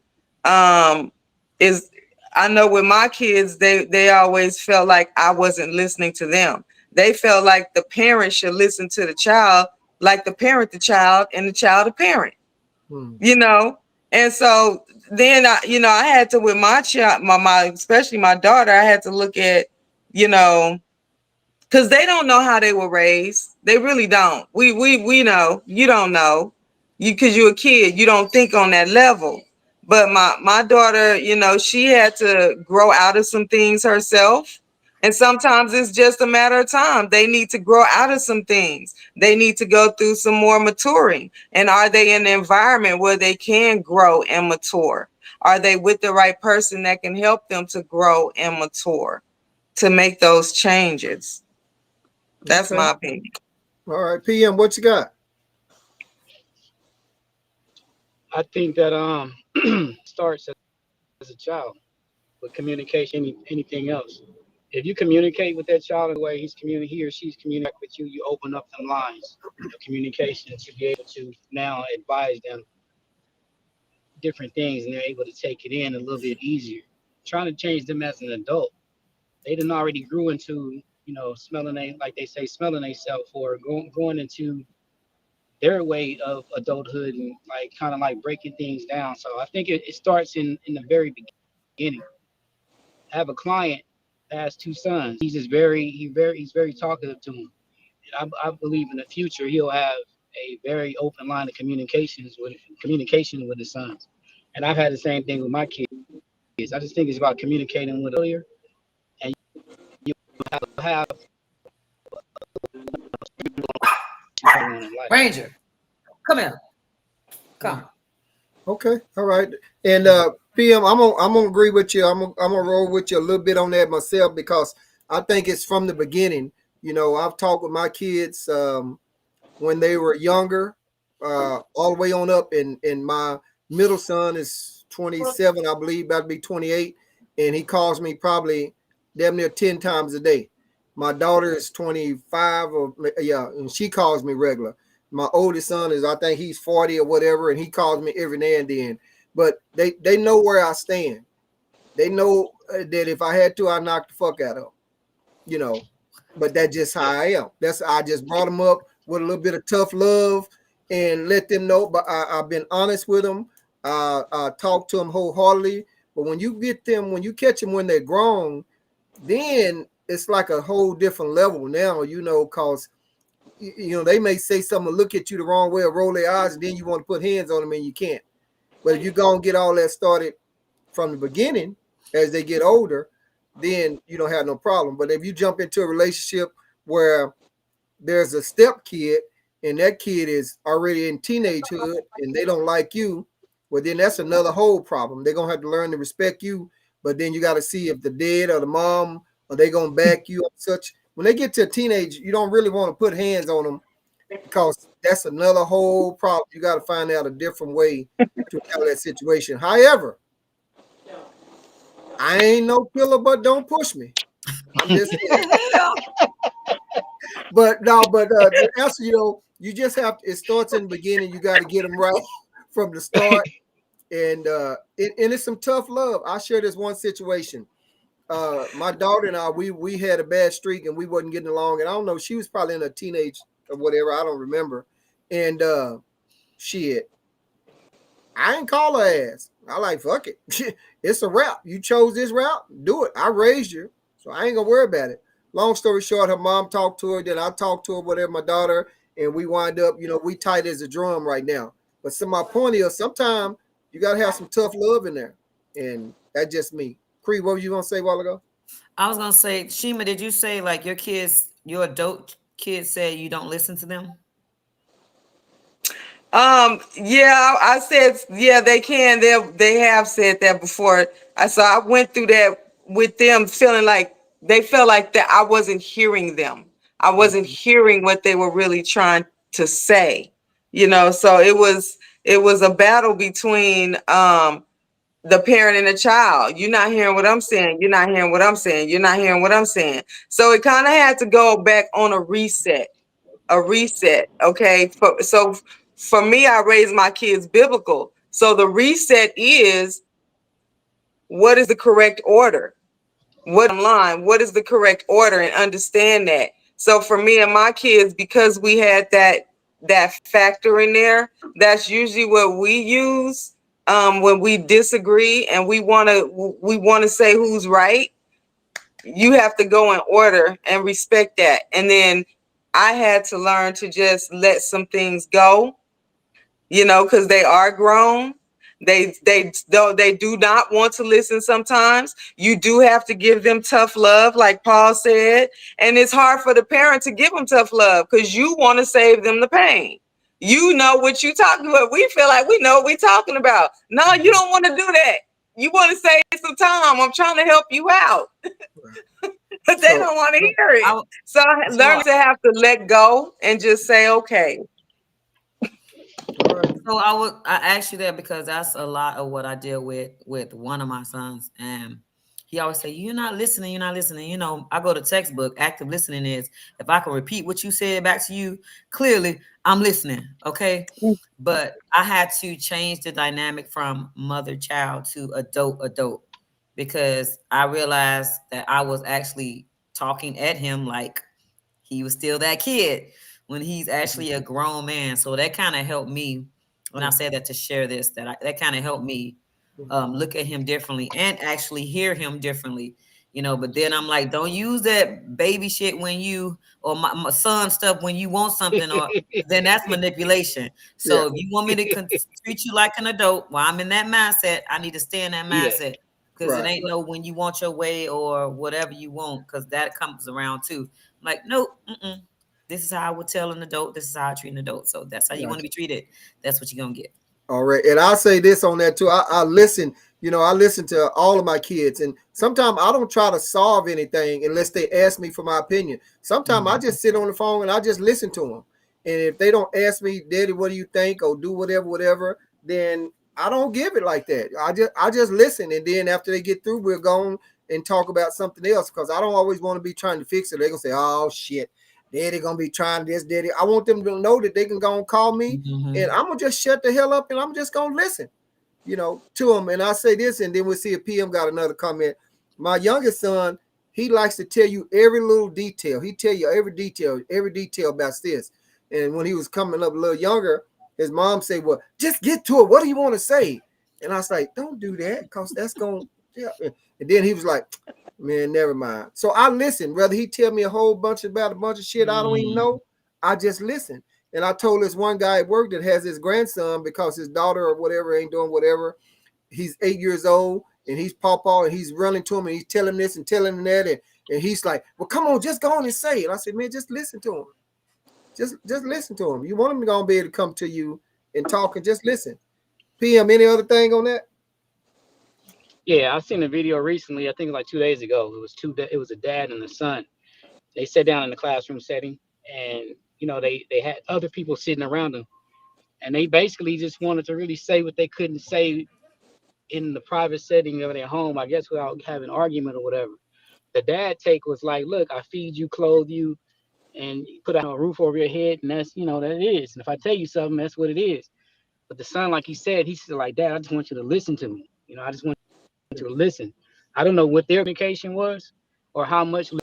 is, I know with my kids, they always felt like I wasn't listening to them. They felt like the parent should listen to the child, like the parent the child and the child the parent. You know. And so then I had to, with my child, my especially my daughter, I had to look at, you know, because they don't know how they were raised. They really don't. We know. You don't know. Because you're a kid, you don't think on that level. But my daughter, you know, she had to grow out of some things herself. And sometimes it's just a matter of time. They need to grow out of some things. They need to go through some more maturing. And are they in an environment where they can grow and mature? Are they with the right person that can help them to grow and mature, to make those changes? That's Okay. my opinion. All right, PM, what you got? I think that starts as a child with communication, anything else. If you communicate with that child in the way he or she's communicating with you, you open up them lines of communication to be able to now advise them different things, and they're able to take it in a little bit easier. Trying to change them as an adult, they done already grew into, smelling like they say, smelling themselves, or going into their way of adulthood, and like kind of like breaking things down. So I think it starts in the very beginning. I have a client that has two sons. He's very talkative to them. And I believe in the future he'll have a very open line of communication with his sons. And I've had the same thing with my kids. I just think it's about communicating with earlier, and you have in life. Ranger, come here. Come. Okay, all right. And PM, I'm gonna agree with you. I'm gonna roll with you a little bit on that myself, because I think it's from the beginning. You know, I've talked with my kids when they were younger, all the way on up, and my middle son is 27, I believe, about to be 28, and he calls me probably damn near 10 times a day. My daughter is 25, or yeah, and she calls me regular. My oldest son is, I think he's 40 or whatever, and he calls me every now and then. But they know where I stand. They know that if I had to, I'd knock the fuck out of them, you know. But that's just how I am. I just brought them up with a little bit of tough love and let them know. But I've been honest with them. I talk to them wholeheartedly. But when you catch them when they're grown, then it's like a whole different level now, because they may say something, look at you the wrong way, or roll their eyes, and then you want to put hands on them and you can't. But if you go and get all that started from the beginning, as they get older, then you don't have no problem. But if you jump into a relationship where there's a step kid and that kid is already in teenagehood and they don't like you, well, then that's another whole problem. They're gonna have to learn to respect you, but then you got to see if the dad or the mom are they gonna back you up. Such when they get to a teenage, you don't really want to put hands on them, because that's another whole problem. You got to find out a different way to handle that situation. However, I ain't no killer, but don't push me. I'm just saying. But no, but to answer, you just have to. It starts in the beginning. You got to get them right from the start, and it's some tough love. I share this one situation. My daughter and I, we had a bad streak and we wasn't getting along, and I don't know. She was probably in a teenage or whatever. I don't remember. And shit, I ain't call her ass. I like, fuck it. It's a wrap. You chose this route, do it. I raised you, so I ain't gonna worry about it. Long story short, her mom talked to her, then I talked to her, whatever, my daughter, and we wind up, we tight as a drum right now. But so my point is, sometimes you gotta have some tough love in there, and that's just me. Cree, what were you gonna say a while ago? I was gonna say, Shima, did you say like your adult kids say you don't listen to them? Yeah, I said, yeah, they can. They have said that before. I went through that with them, feeling like they felt like that I wasn't hearing them. I wasn't hearing what they were really trying to say. So it was a battle between the parent and the child. You're not hearing what I'm saying. You're not hearing what I'm saying. You're not hearing what I'm saying. So it kind of had to go back on a reset. A reset. Okay. So for me, I raised my kids biblical. So the reset is, what is the correct order? What is the correct order? And understand that. So for me and my kids, because we had that factor in there, that's usually what we use when we disagree and we want to say who's right. You have to go in order and respect that. And then I had to learn to just let some things go, because they are grown. They do not want to listen sometimes. You do have to give them tough love, like Paul said. And it's hard for the parent to give them tough love because you want to save them the pain. You know what you're talking about. We feel like we know what we're talking about. No, you don't want to do that. You want to save some time. I'm trying to help you out. But they So don't want to So hear it. I So so learn to have to let go and just say, okay. all right. I asked you that because that's a lot of what I deal with one of my sons, and he always say, "You're not listening. You're not listening." I go to textbook. Active listening is if I can repeat what you said back to you clearly, I'm listening. Okay, but I had to change the dynamic from mother child to adult because I realized that I was actually talking at him like he was still that kid when he's actually a grown man. So that kind of helped me. And I say that to share this, that kind of helped me look at him differently and actually hear him differently. But then I'm like, don't use that baby shit when you or my son stuff when you want something, or then that's manipulation. Yeah, So if you want me to treat you like an adult while I'm in that mindset, I need to stay in that Do that. mindset because it right. ain't no when you want your way or whatever you want, because that comes around too. I'm like, nope, this is how I would tell an adult. This is how I treat an adult. So that's how you want to Gotcha. be treated. That's what you're gonna get. All right. And I'll say this on that too. I listen, I listen to all of my kids. And sometimes I don't try to solve anything unless they ask me for my opinion. Sometimes I just sit on the phone and I just listen to them. And if they don't ask me, Daddy, what do you think? Or do whatever, then I don't give it like that. I just listen. And then after they get through, we're going and talk about something else. Because I don't always want to be trying to fix it. They're gonna say, oh shit. Daddy gonna be trying this, Daddy. I want them to know that they can go and call me and I'm gonna just shut the hell up and I'm just gonna listen, to them. And I say this, and then we'll see if PM got another comment. My youngest son, he likes to tell you every little detail. He tell you every detail about this. And when he was coming up a little younger, his mom said, "Well, just get to it. What do you want to say?" And I was like, "Don't do that, because that's gonna." Yeah. And then he was like, "Man, never mind." So I listen. Whether he tell me a whole bunch about a bunch of shit I don't even know, I just listen. And I told this one guy at work that has his grandson because his daughter or whatever ain't doing whatever. He's 8 years old and he's pawpaw and he's running to him and he's telling this and telling him that. And he's like, well, come on, just go on and say it. I said, man, just listen to him. Just listen to him. You want him to go and be able to come to you and talk and just listen. PM, any other thing on that? Yeah, I seen a video recently. I think like 2 days ago. It was a dad and a son. They sat down in the classroom setting, and they had other people sitting around them, and they basically just wanted to really say what they couldn't say in the private setting of their home, I guess, without having an argument or whatever. The dad take was like, "Look, I feed you, clothe you, and put a roof over your head, and that's that it is. And if I tell you something, that's what it is." But the son, like he said like, "Dad, I just want you to listen to me. I just want you to listen." I don't know what their communication was or how much they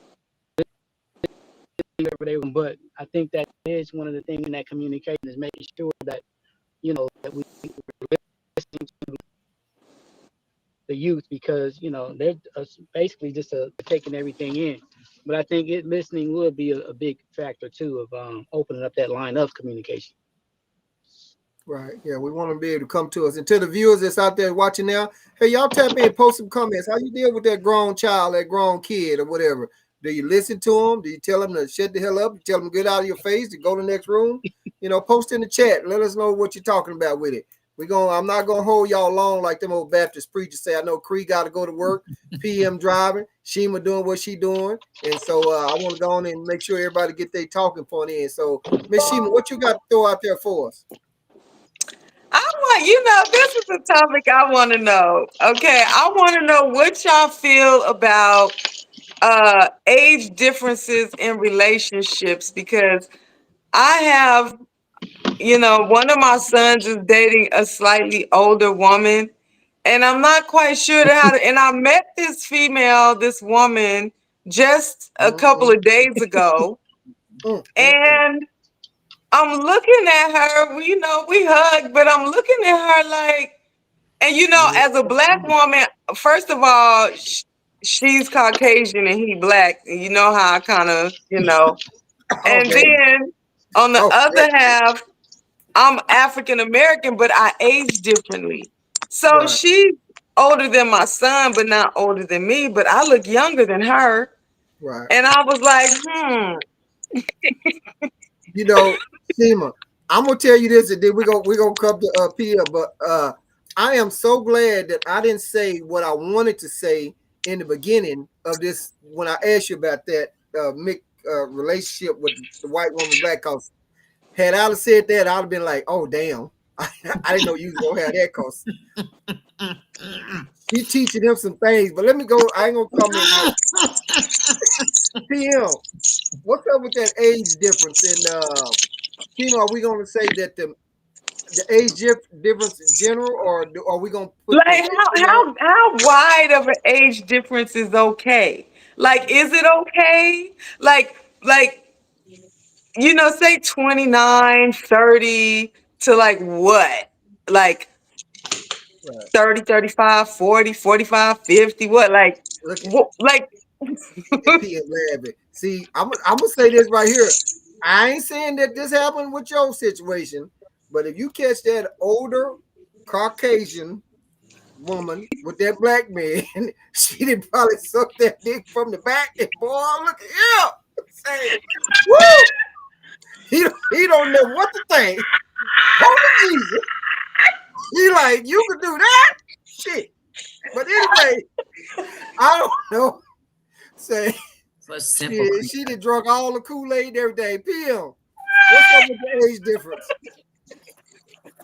were, but I think that is one of the things in that communication is making sure that that we listen to the youth, because they're basically just taking everything in. But I think listening would be a big factor too of opening up that line of communication. Right. Yeah, we want to be able to come to us. And to the viewers that's out there watching now, hey, y'all tap in, post some comments. How you deal with that grown child, that grown kid, or whatever? Do you listen to them? Do you tell them to shut the hell up? You tell them to get out of your face, to go to the next room? Post in the chat. Let us know what you're talking about with it. I'm not gonna hold y'all long like them old Baptist preachers say. I know Cree got to go to work, PM driving, Shima doing what she doing, and so I want to go on and make sure everybody get their talking point in. So, Miss Shima, what you got to throw out there for us? This is a topic I want to know. Okay, I want to know what y'all feel about age differences in relationships, because I have, one of my sons is dating a slightly older woman, and I'm not quite sure how to. And I met this woman just a couple Uh-oh. of days ago, And I'm looking at her, you know, we hug, but I'm looking at her like, and you know, as a black woman, first of all, she's Caucasian and he black. And you know how I kind of, you know. And Okay. then on the other half, I'm African American, but I age differently. So Right. she's older than my son, but not older than me. But I look younger than her. Right. And I was like, You know, Shima, I'm gonna tell you this, and then we're gonna come to Pia. But I am so glad that I didn't say what I wanted to say in the beginning of this when I asked you about that relationship with the white woman black. Cause had I said that, I'd have been like, oh damn, I didn't know you was gonna have that. Cause she teaching him some things. But let me go. I ain't gonna comment yet. PM, what's up with that age difference in Shima? Are we gonna say that the age difference in general, or are we gonna put the like racial on? how wide of an age difference is okay? Like, is it okay? Like you know, say 29, 30 to like what? Like Right. 30, 35, 40, 45, 50. What? Like, Look at what? Like, P and Larry. See, I'm gonna say this right here. I ain't saying that this happened with your situation, but if you catch that older Caucasian woman with that black man, she did probably suck that dick from the back. And boy, look at him. Say, woo! He don't know what to think. Holy Jesus. He like, you could do that? Shit. But anyway, I don't know. Say, Such simple. she done drunk all the Kool-Aid and everything. PM, what's up with the age difference?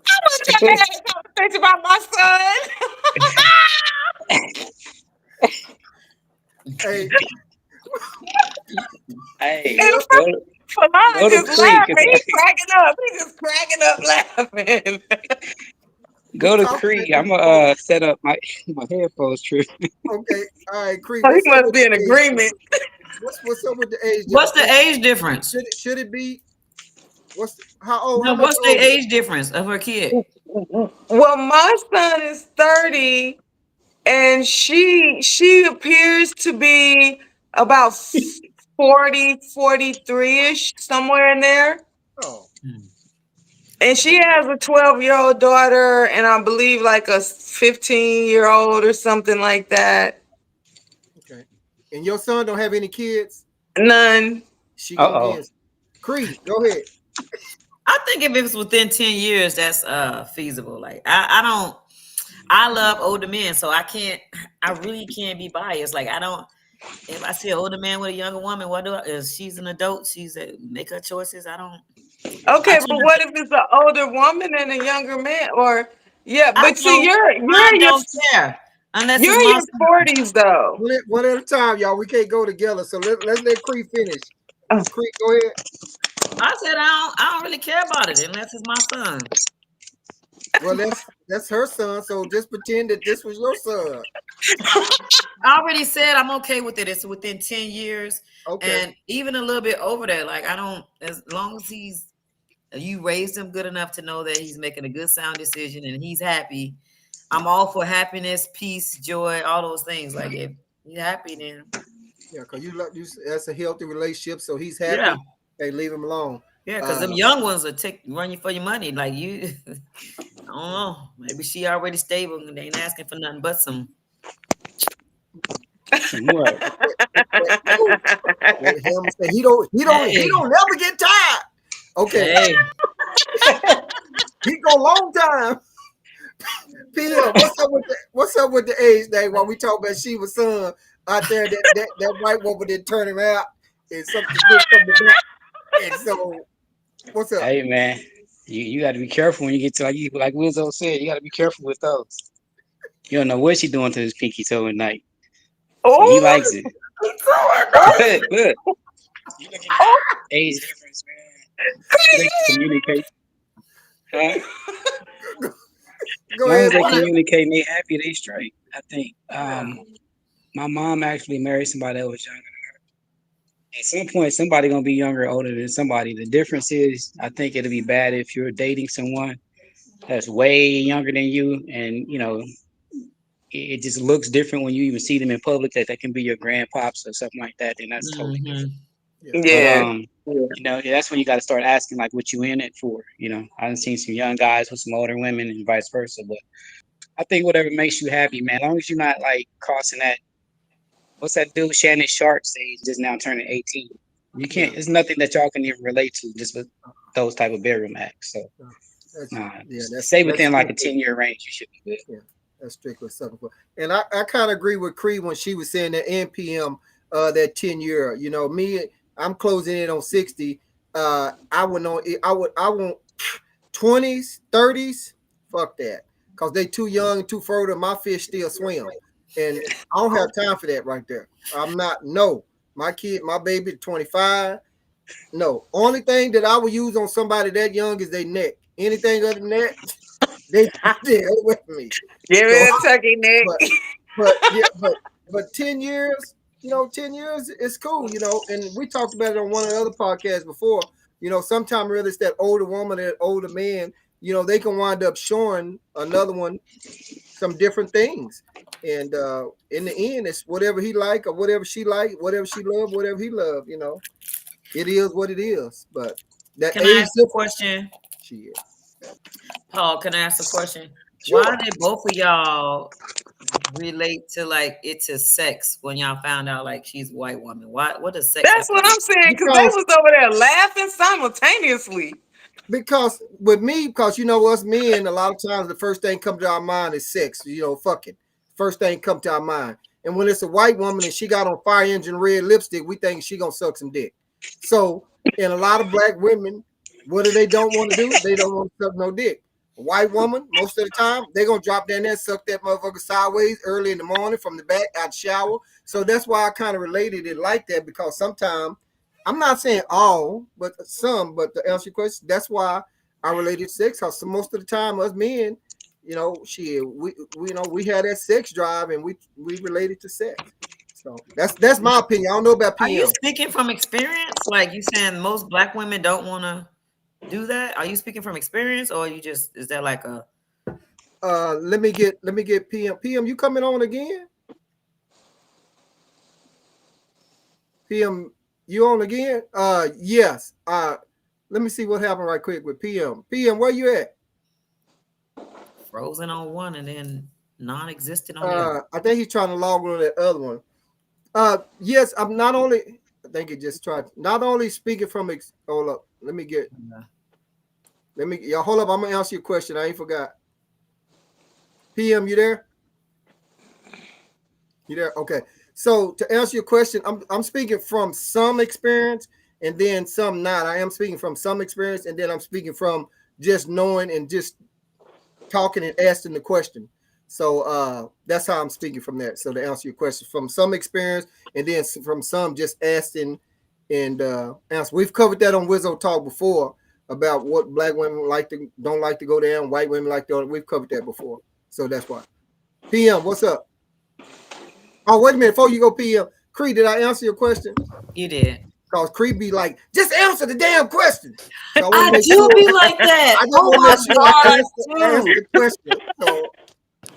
I was trying to have a conversation about my Hey, Hey, PM, son. go Falana go to just Cree, laughing. cause He's cracking up. He's just cracking up laughing. we go to talking Cree. at I'm this point. set up my my headphones true. Okay, all right, Cree, So he what's up must with be in the age agreement. difference? What's up with the age What's difference? the age difference? Should it be how old? How No, much what's the older? age difference of her kid? Well, my son is 30 and she appears to be about 40, 43-ish, somewhere in there. Oh, Hmm. And she okay, has a 12-year-old daughter and I believe like a 15-year-old or something like that. okay. And your son don't have any kids? None. She Uh gonna oh. get Cree. Go ahead. I think if it was within 10 years, that's feasible. Like I don't I love older men, so I really can't be biased. Like I don't if I see an older man with a younger woman, what do I if she's an adult, make her choices. I Okay, try but not what to if it's an older woman and a younger man? Or yeah, I but see, don't I don't care unless it's you're in my your son. 40s though. One at a time, y'all. We can't go together. So let's let Cree finish. Uh, Cree, go ahead. I said I don't really care about it unless it's my son. Well, that's her son. So just pretend that this was your son. I already said I'm okay with it. It's within 10 years Okay. and even a little bit over that. Like I don't as long as you raised him good enough to know that he's making a good sound decision and he's happy. I'm all for happiness, peace, joy, all those things. Like if you're happy, then Yeah, because you love you. That's a healthy relationship. So he's yeah, happy. Hey, leave him alone. yeah. Because them Uh, young ones will run you for your money. Like you, I don't know. Maybe she already stable and they ain't asking for nothing but some. Some what? woo, let him say he Hey, don't never get tired. Okay, hey. he go long time. PM, what's up with the age thing? While we talk about Shiva's son out there, that white woman did turn him out and something did from the back. And so, what's up? Hey man, you got to be careful when you get to like Wizzo said. You got to be careful with those. You don't know what she doing to his pinky toe at night, but he Oh, likes it. oh, Look, you looking at oh, age difference, man. You like to communicate, huh? As Go long as ahead. they PM. communicate and they happy, they straight. I think. My mom actually married somebody that was younger. At some point, somebody gonna be younger or older than somebody. The difference is, I think it'll be bad if you're dating someone that's way younger than you, and it just looks different when you even see them in public. That can be your grandpops or something like that. Then that's totally different. Yeah. But Yeah. that's when you got to start asking like what you in it for. I've seen some young guys with some older women and vice versa. But I think whatever makes you happy, man. As long as you're not like crossing that. What's that dude Shannon Sharp stage just now turning 18? You Yeah. can't. There's nothing that y'all can even relate to just with those type of burial acts. So No, that's nah, yeah. stay That's within like a strictly 10-year range. You should be good. yeah. That's strictly something for. And I kind of agree with Cree when she was saying that NPM that 10 year. Me, I'm closing in on 60. I would know. I want 20s, 30s. Fuck that, cause they too young and too further. My fish still swim, and I don't have time for that right there. I'm not. No, my baby, 25. No, only thing that I would use on somebody that young is their neck. Anything other than that, they still with me. Give So, me a turkey neck. but yeah, but 10 years, 10 years is cool, And we talked about it on one of the other podcasts before. Sometimes really it's that older woman, that older man. They can wind up showing another one some different things. And in the end, it's whatever he like or whatever she like, whatever she love, whatever he love. It is what it is. But that Can I age ask a difference, question? she Paul, can I ask a question? Why sure. did both of y'all relate to like it to sex when y'all found out like she's a white woman? What does sex have That's to what do? I'm saying, because they Because was over there laughing simultaneously. with me, because us men, a lot of times the first thing come to our mind is sex, fucking. First thing come to our mind. And when it's a white woman and she got on fire engine red lipstick, we think she gonna suck some dick. So, and a lot of black women, what do they don't want to do? They don't want to suck no dick. A white woman, most of the time, they gonna drop down there and suck that motherfucker sideways early in the morning from the back out the shower. So that's why I kind of related it like that, because sometimes I'm not saying all, but some. But to answer your question, that's why I related to sex. Because most of the time, us men, we had that sex drive, and we related to sex. So that's my opinion. I don't know about Are you PM. speaking from experience? Like you saying most black women don't want to do that? Are you speaking from experience, or you just is that like a Let me get PM. PM, you coming on again? PM, you on again? Yes. Let me see what happened right quick with PM. PM, where you at? frozen on one and then non-existent on the other? I think he's trying to log on that other one. Yes, I'm not only. I think he just tried. Not only speaking from. Hold up. Let me get. Let me. Y'all hold up. I'm gonna answer your question. I ain't forgot. PM, you there? You there? Okay. So to answer your question, I'm speaking from some experience and then some not. I am speaking from some experience and then I'm speaking from just knowing and just talking and asking the question. So that's how I'm speaking from that. So to answer your question, from some experience and then from some just asking and answer. We've covered that on Wizzo Talk before about what black women don't like to go down, white women like to. We've covered that before. So that's why. PM, what's up? Oh, wait a minute. Before you go, PM, Cree, did I answer your question? You did. Because Cree be like, just answer the damn question. So I want to I make do sure. be like that. I just Oh want to my make sure I God, answer dude. the question. So,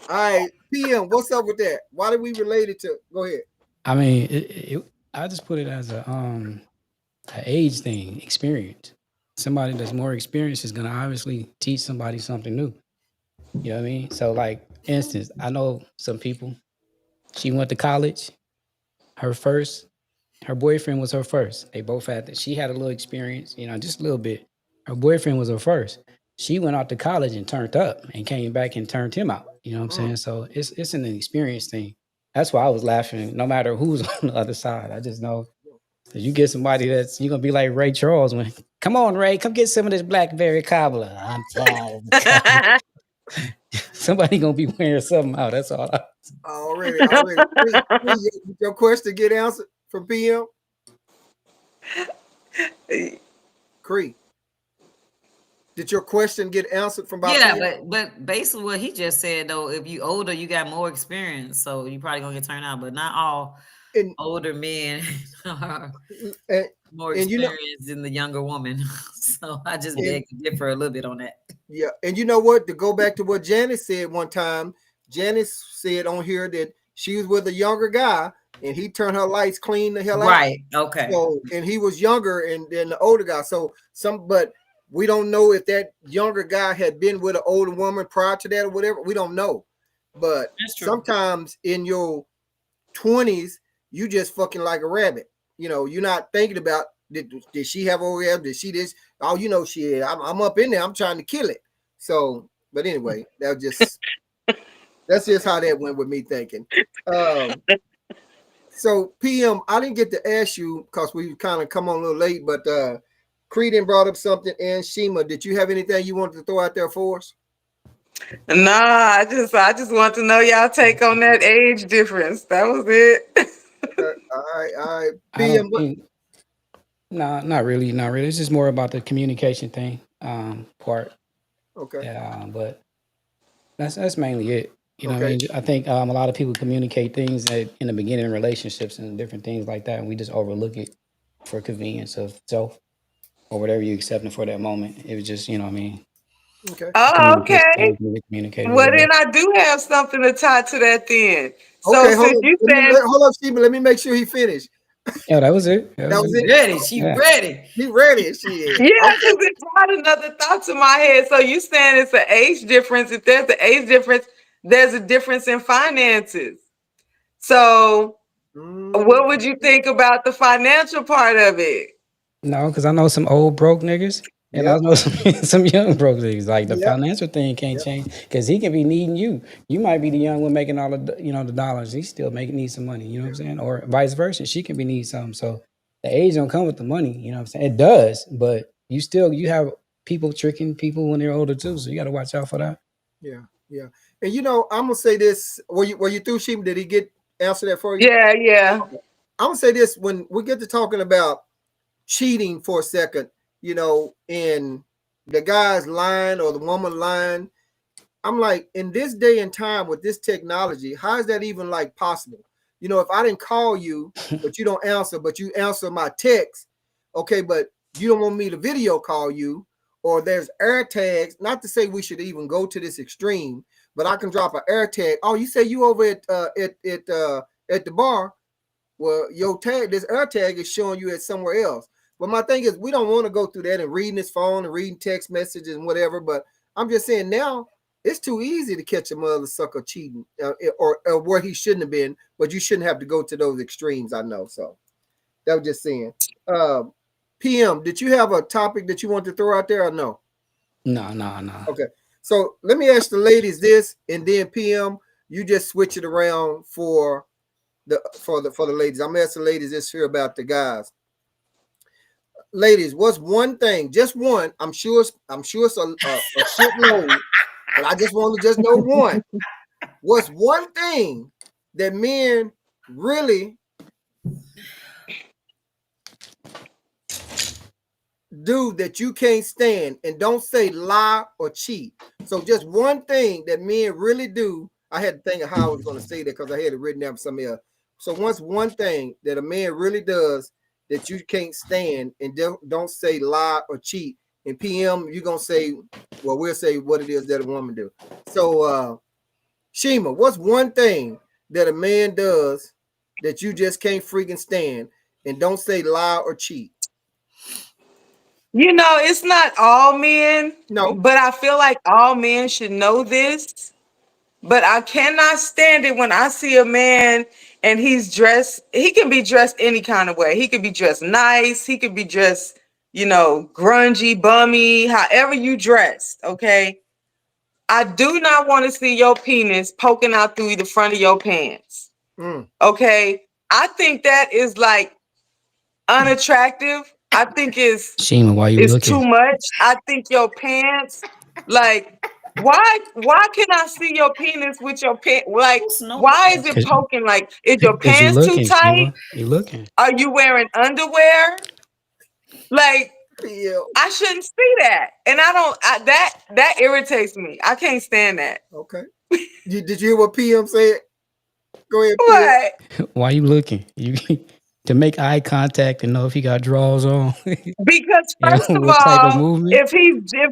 all right, PM, what's up with that? Why did we relate it to? Go ahead. I mean, I just put it as a age thing, experience. Somebody that's more experienced is gonna obviously teach somebody something new. You know what I mean? So, like, instance, I know some people. She went to college. Her first, her boyfriend was her first. They both had that. She had a little experience, just a little bit. Her boyfriend was her first. She went out to college and turned up and came back and turned him out. You know what I'm saying? So it's an experience thing. That's why I was laughing. No matter who's on the other side, I just know that you get somebody that's you're gonna be like Ray Charles when, come on, Ray, come get some of this blackberry cobbler. I'm tired of the cobbler. Somebody gonna be wearing something out. That's all. Already. Your question get answered from PM? Cree, did your question get answered from by Yeah, PM? but basically what he just said though, if you older, you got more experience, so you probably gonna get turned out. But not all and older men are and, more and you know, experienced than the younger woman. So I just and beg to differ a little bit on that. yeah, and you know what? To go back to what Janice said one time, Janice said on here that she was with a younger guy, and he turned her lights clean the hell out. Right. Okay. So, and he was younger and than the older guy. So but we don't know if that younger guy had been with an older woman prior to that or whatever. We don't know. But That's true. sometimes in your 20s, you just fucking like a rabbit. You know, you're not thinking about did she have orgasm? Did she this? Oh, you know, she I'm up in there. I'm trying to kill it. So, but anyway, that's just how that went with me thinking. Um, so PM, I didn't get to ask you because we kind of come on a little late, but Creedon brought up something, and Shima, did you have anything you wanted to throw out there for us? Nah, I just want to know y'all take on that age difference. That was it. Okay, all right. I PM, don't what? think. No, not really, not really. It's just more about the communication thing, part. Okay, Yeah, but that's mainly it. You know what I okay, mean? I think a lot of people communicate things in the beginning of relationships and different things like that, and we just overlook it for convenience of self or whatever you accepting for that moment. It was just, you know what I mean? okay, The Oh, communication okay. things need to communicate Well, really then well. I do have something to tie to that then. So okay. Hold since on. you saying, Hold up, Shima. Let me make sure he finished. Yeah, that was it. That That was was it. She it. ready. She Yeah. ready. He ready. Shit. yeah, Okay. because it brought another thought to my head. So you saying it's an age difference. If there's an age difference, there's a difference in finances. So Mm, what would you think about the financial part of it? No, because I know some old broke niggas, and I yep. know some some young broke niggas. Like the Yep. financial thing can't Yep. change because he can be needing you. You might be the young one making all the the dollars. He still need some money. You know what I'm saying? Or vice versa. She can be need something. So the age don't come with the money. You know what I'm saying? It does, but you have people tricking people when they're older too. So you got to watch out for that. Yeah. Yeah. And you know, I'm gonna say this. Were you through, Shima? Did he get answer that for you? Yeah, yeah. Okay. I'm gonna say this when we get to talking about cheating for a second, and the guy's lying or the woman lying. I'm like, in this day and time with this technology, how is that even like possible? If I didn't call you, but you don't answer, but you answer my text, okay, but you don't want me to video call you, or there's air tags. Not to say we should even go to this extreme, but I can drop an air tag. Oh, you say you over at the bar? Well, your tag, this air tag is showing you at somewhere else. But my thing is, we don't want to go through that and reading his phone and reading text messages and whatever. But I'm just saying now it's too easy to catch a mother sucker cheating or where he shouldn't have been. But you shouldn't have to go to those extremes. I know. So that was just saying. Uh, PM, did you have a topic that you want to throw out there or no? No, no, no. Okay. So let me ask the ladies this, and then PM, you just switch it around for the ladies. I'm asking the ladies this here about the guys. Ladies, what's one thing? Just one. I'm sure it's a shitload, but I just want to just know one. What's one thing that men really do that you can't stand? And don't say lie or cheat. So just one thing that men really do. I had to think of how I was going to say that because I had it written down for something else. So what's one thing that a man really does that you can't stand, and don't say lie or cheat? And PM, you're going to say, well, we'll say what it is that a woman do. So Shima, what's one thing that a man does that you just can't freaking stand, and don't say lie or cheat? It's not all men, No. but I feel like all men should know this. But I cannot stand it when I see a man and he's dressed. He can be dressed any kind of way. He could be dressed nice. He could be dressed, grungy, bummy, however you dressed. Okay. I do not want to see your penis poking out through the front of your pants. Mm. Okay. I think that is like unattractive. I think Shima, why you it's looking? too much. I think your pants, like, why can I see your penis with your pants? Like, Who's snoring? why is it poking? Like, is your Cause you pants too looking, tight? Shima. You looking. Are you wearing underwear? Like, Yeah. I shouldn't see that. And I don't that irritates me. I can't stand that. Okay. Did you hear what PM said? Go ahead, Pierre. What? Why you looking? You to make eye contact and know if he got drawers on. Because And first of what type of all, movement? if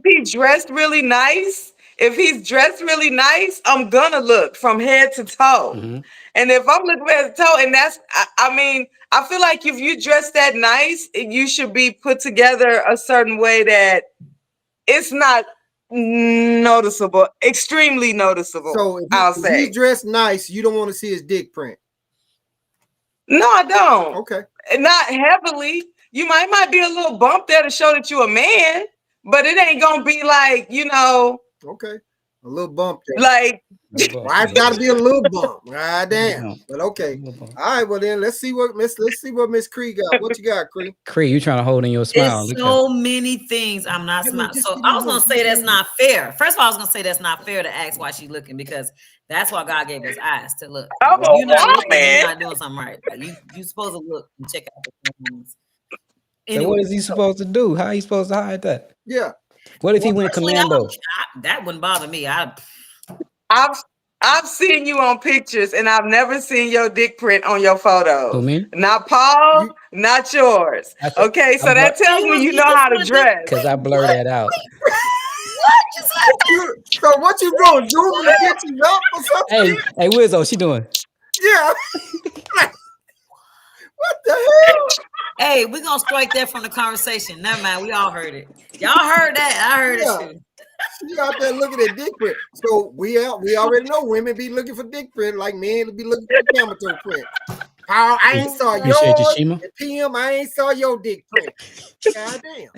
he dressed really nice, if he's dressed really nice, I'm gonna look from head to toe. Mm-hmm. And if I'm looking head to toe, and I mean, I feel like if you dress that nice, you should be put together a certain way that it's not noticeable, extremely noticeable. So I'll if he's say. dressed nice, you don't want to see his dick print. No, I don't. Okay. And not heavily. You might be a little bump there to show that you're a man, but it ain't gonna be like, Okay. A little bump there. like Why it's got to be a little bump? God damn. Bump. But okay. Little bump. All right. Well then, let's see what Miss Cree got. What you got, Cree? Cree, you trying to hold in your smile? It's Look so many things I'm not smiling. just So give me I was one. gonna say that's not fair. First of all, I was gonna say that's not fair to ask why she looking, because that's why God gave us eyes to look. I'm If a you're not looking, you're woman. not doing something right. Like you supposed to look and check out the things. So Anyway, what is he supposed to do? How he supposed to hide that? Yeah. What if he went personally, commando? that wouldn't bother me. I've seen you on pictures and I've never seen your dick print on your Who, photos. me? Not Paul, You- not yours. That's Okay, so that tells me you know how to dress. because I blur that out. What you said? So what you doing? Zooming the pictures up or something? Hey, Wizzo, she doing? Yeah. What the hell? Hey, we're gonna strike that from the conversation. Never mind, we all heard it. Y'all heard that. I heard Yeah. it too. She out there looking at dick print. So we already know women be looking for dick print like men be looking for camel toe print. Paul, I ain't saw Appreciate you, yours. Shima. And PM, I ain't saw your dick print. God damn.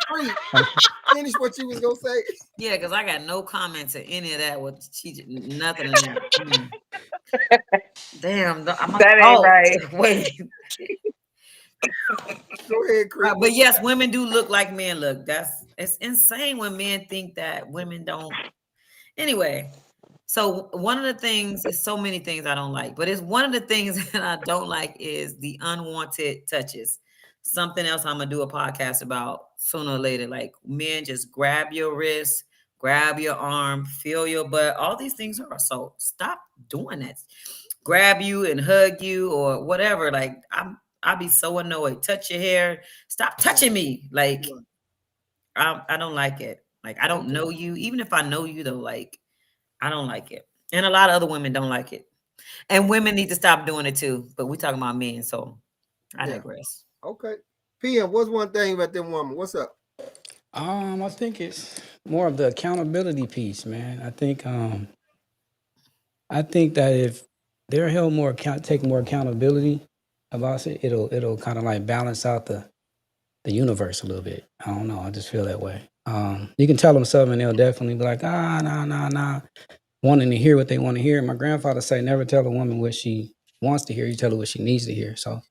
Free. Finish what you was gonna say. Yeah, because I got no comment to any of that. What nothing. In that. Damn, That ain't right. Wait. Go ahead, Chris. But yes, women do look like men look. It's insane when men think that women don't. Anyway, so one of the things is so many things I don't like, but it's one of the things that I don't like is the unwanted touches. Something else I'm gonna do a podcast about sooner or later. Like men just grab your wrist, grab your arm, feel your butt. All these things are assault. Stop doing that. Grab you and hug you or whatever. Like I'll be so annoyed. Touch your hair. Stop touching me. Like I don't like it. Like I don't know you. Even if I know you though, like I don't like it. And a lot of other women don't like it. And women need to stop doing it too. But we talking about men, so I digress. Okay. PM, what's one thing about them woman? What's up? I think it's more of the accountability piece, man. I think that if they're held more take more accountability about it, it'll kind of like balance out the universe a little bit. I don't know. I just feel that way. You can tell them something, and they'll definitely be like, nah, wanting to hear what they want to hear. My grandfather say, never tell a woman what she wants to hear. You tell her what she needs to hear. So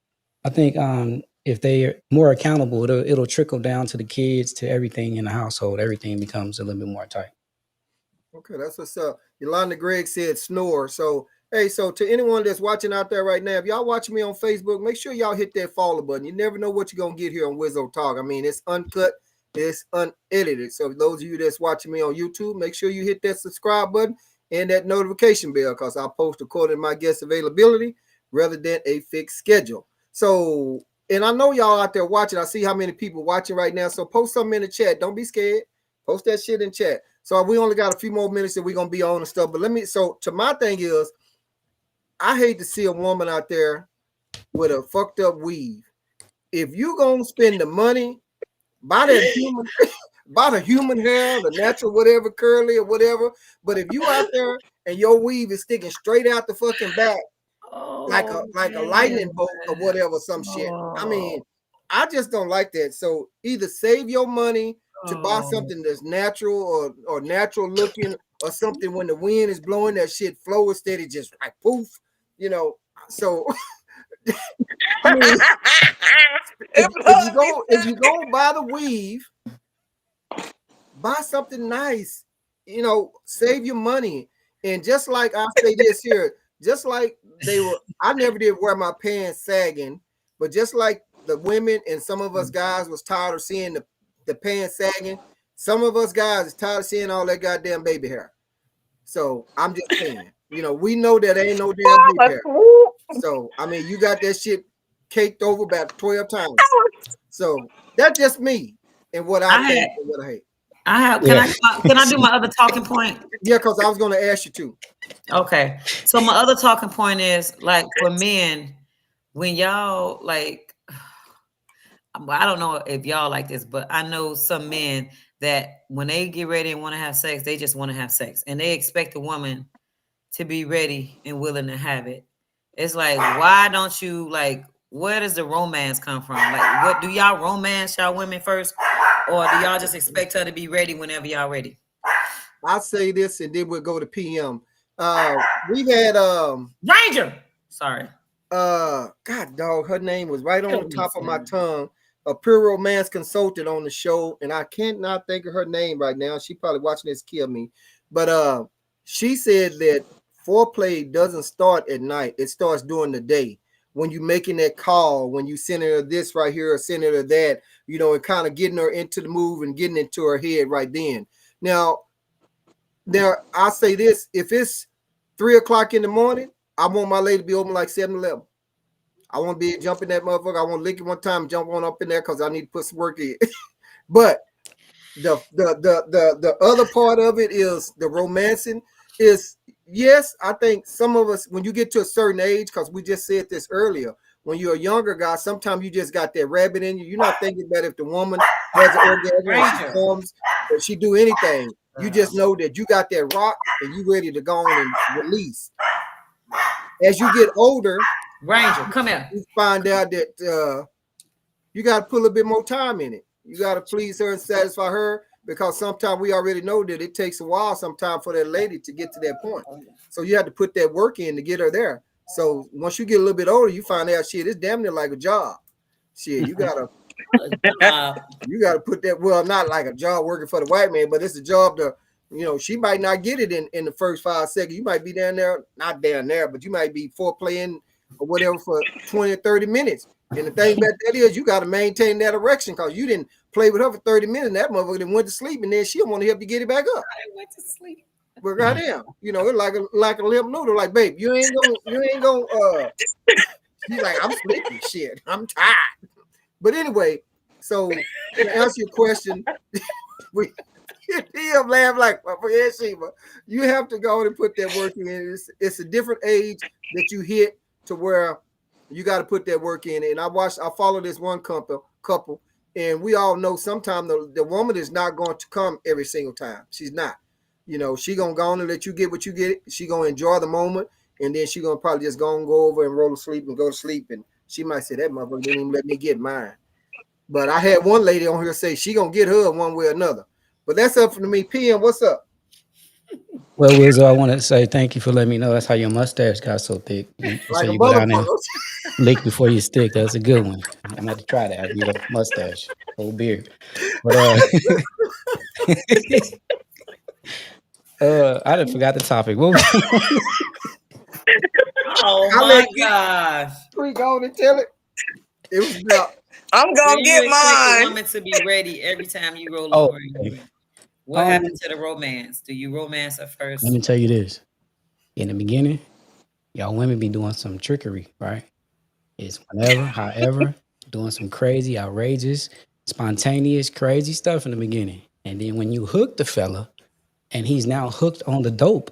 I think if they're more accountable, it'll trickle down to the kids, to everything in the household. Everything becomes a little bit more tight. Okay, that's what's up. Yolanda Gregg said snore. So, hey, so to anyone that's watching out there right now, if y'all watching me on Facebook, make sure y'all hit that follow button. You never know what you're going to get here on Wizzo Talk. I mean, it's uncut, it's unedited. So those of you that's watching me on YouTube, make sure you hit that subscribe button and that notification bell, because I'll post according to my guest availability rather than a fixed schedule. So, and I know y'all out there watching. I see how many people watching right now. So post something in the chat. Don't be scared. Post that shit in chat. So we only got a few more minutes that we're gonna be on and stuff. But to my thing is, I hate to see a woman out there with a fucked up weave. If you gonna spend the money, buy the human hair, the natural whatever, curly or whatever. But if you out there and your weave is sticking straight out the fucking back, like a lightning bolt or whatever, some shit. I mean, I just don't like that. So either save your money to buy something that's natural or natural looking, or something when the wind is blowing, that shit flow instead of just like poof, So I mean, if you go buy the weave, buy something nice, save your money. And just like I say this here, just like I never did wear my pants sagging, but just like the women and some of us guys was tired of seeing the pants sagging, some of us guys is tired of seeing all that goddamn baby hair. So I'm just saying, We know that ain't no damn paper. So I mean, you got that shit caked over about 12 times. So that's just me and what I I had, think and what I hate. I have. Yeah. Can I do my other talking point? Yeah, because I was gonna ask you to. Okay. So my other talking point is like for men, when y'all like, I don't know if y'all like this, but I know some men that when they get ready and want to have sex, they just want to have sex, and they expect the woman to be ready and willing to have it. It's like, why don't you like? Where does the romance come from? Like, what do y'all romance y'all women first, or do y'all just expect her to be ready whenever y'all ready? I'll say this and then we'll go to PM. We've had Ranger. Sorry. God dog, her name was right on the Help me, top of my sir. tongue. A pure romance consultant on the show, and I can't not think of her name right now. She probably watching this kill me. But she said that foreplay doesn't start at night, it starts during the day. When you making that call, when you sending her this right here or sending her that, and kind of getting her into the move and getting into her head right then. Now, I'll say this: if it's 3 o'clock in the morning, I want my lady to be open like 7-Eleven. I want to be jumping that motherfucker. I want to lick it one time, jump on up in there because I need to put some work in. But the other part of it is the romancing is, yes, I think some of us, when you get to a certain age, because we just said this earlier, when you're a younger guy, sometimes you just got that rabbit in you. You're not thinking that if the woman has an orgasm or she comes or she do anything, you just know that you got that rock and you ready to go on and release. As you get older, Ranger, come here. you find out that you got to put a little bit more time in it. You got to please her and satisfy her, because sometimes we already know that it takes a while sometimes for that lady to get to that point. So you have to put that work in to get her there. So once you get a little bit older, you find out shit, it's damn near like a job. Shit, you gotta put that, well, not like a job working for the white man, but it's a job to, she might not get it in the first 5 seconds. You might be down there, not down there, but you might be foreplaying or whatever for 20 or 30 minutes. And the thing about that is you got to maintain that erection, because you didn't play with her for 30 minutes and that motherfucker then went to sleep, and then she'll want to help you get it back up. I went to sleep. But goddamn, it's like a limp noodle. Like, babe, you ain't gonna she's like, I'm sleepy, shit. I'm tired. But anyway, so to answer your question, we he'll laugh like, yeah, Sheba, you have to go and put that work in. It's a different age that you hit to where you got to put that work in. And I follow this one couple, and we all know sometimes the woman is not going to come every single time. She's not. She gonna go on and let you get what you get. She gonna enjoy the moment, and then she gonna probably just go over and roll to sleep and go to sleep. And she might say, that motherfucker didn't even let me get mine. But I had one lady on here say she gonna get her one way or another. But that's up to me. PM, what's up? Well, Wizzo, I want to say thank you for letting me know that's how your mustache got so thick. So Like a you go down there, motherfucker. lick before you stick. That's a good one. I'm gonna have to try that. You know, mustache, whole beard. But I done forgot the topic. Oh I my let gosh. we go and tell it. It was about I'm So gonna you get expect a mine. woman to be ready every time you roll Oh, over. okay. What happened to the romance? Do you romance her first? Let me tell you this. In the beginning, y'all women be doing some trickery, right? It's whenever, however, doing some crazy, outrageous, spontaneous, crazy stuff in the beginning. And then when you hook the fella and he's now hooked on the dope,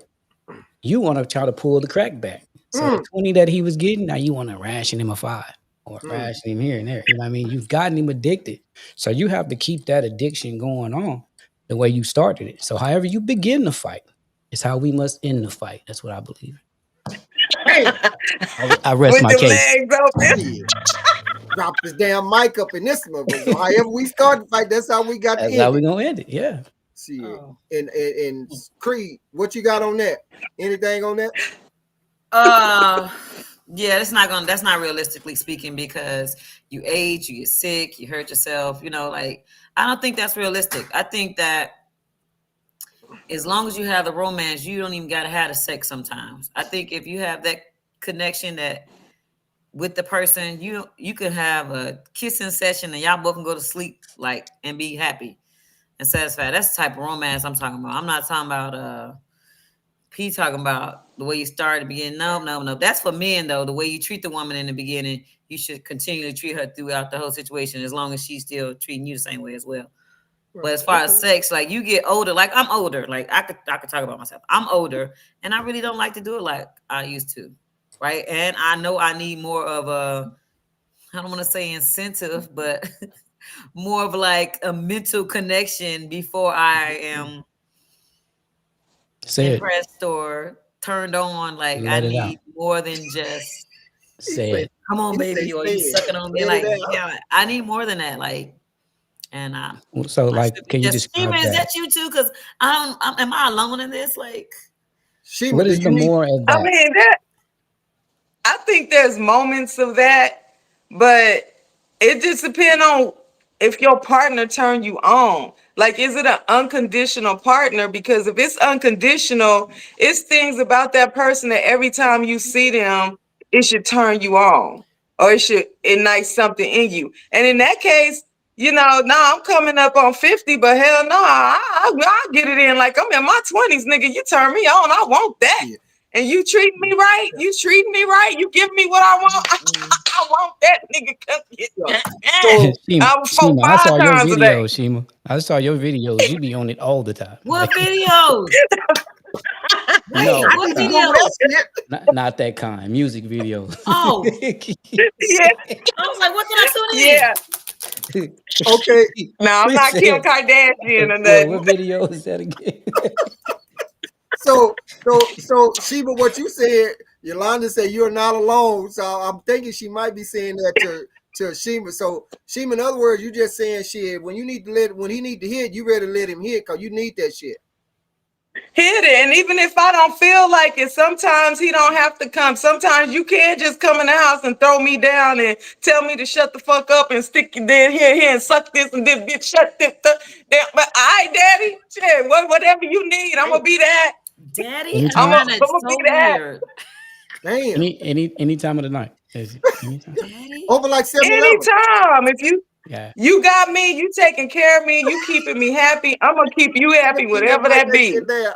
you want to try to pull the crack back. So the 20 that he was getting, now you want to ration him a 5 or ration him here and there. You know what I mean? You've gotten him addicted. So you have to keep that addiction going on the way you started it. So however you begin the fight is how we must end the fight. That's what I believe. hey, I rest With my the case. legs open. shit. Drop this damn mic up in this motherfucker. So however we start the fight, that's how we got to That's end how it. we gonna end it. Yeah. Shit. Oh. And Creed, what you got on that? Anything on that? Yeah, that's not realistically speaking, because you age, you get sick, you hurt yourself, like I don't think that's realistic. I think that as long as you have the romance, you don't even gotta have the sex sometimes. I think if you have that connection that with the person, you could have a kissing session and y'all both can go to sleep like and be happy and satisfied. That's the type of romance I'm talking about. I'm not talking about P talking about the way you start at the beginning. No. That's for men though. The way you treat the woman in the beginning, you should continue to treat her throughout the whole situation, as long as she's still treating you the same way as well. But as far as sex, like you get older, like I'm older, like I could talk about myself. I'm older and I really don't like to do it like I used to. Right. And I know I need more of a, I don't want to say incentive, but more of like a mental connection before I am impressed or turned on. Like I Let it out. need more than just Say it. come on, He say, baby, or say you it. sucking on me. Let Like, it out. yeah, I need more than that. Like, and So, I like, should be can you just describe Shima, is that? that you too? Because am I alone in this? Like, Shima, What do is you the need? more of I that? mean, I think there's moments of that, but it just depends on if your partner turn you on. Like, is it an unconditional partner? Because if it's unconditional, it's things about that person that every time you see them, it should turn you on or it should ignite something in you. And in that case, I'm coming up on 50, but hell no, I'll get it in like I'm in my 20s, nigga. You turn me on, I want that. Yeah. And you treating me right, you give me what I want. I want that nigga. Come get that. So Shima, I four, I saw five your times a day. video, Shima. I saw your videos. You be on it all the time. what Like, videos? Wait, no, I what need stop. some of that videos? shit. Not that kind. Music videos. Oh, Yeah, I was like, what did I tune in? yeah. Okay. Now I'm Chris not Kim said, Kardashian or what nothing. video is that again? So Sheba, what you said, Yolanda said you're not alone. So I'm thinking she might be saying that to Sheba. So Sheba, in other words, you just saying shit. When he need to hit, you ready to let him hit because you need that shit. Hit it. And even if I don't feel like it, sometimes he don't have to come. Sometimes you can't just come in the house and throw me down and tell me to shut the fuck up and stick your dead here and suck this and this bitch shut this. But I, daddy, shit, whatever you need, I'm gonna be that. Daddy, I I'm Anytime, find gonna that be so that. weird. Damn. any time of the night. Is it anytime? Daddy? Open like 7-Eleven. Anytime. If Yeah. you got me, you taking care of me, you keeping me happy, I'm gonna keep you happy, He just whatever write that that be. shit down.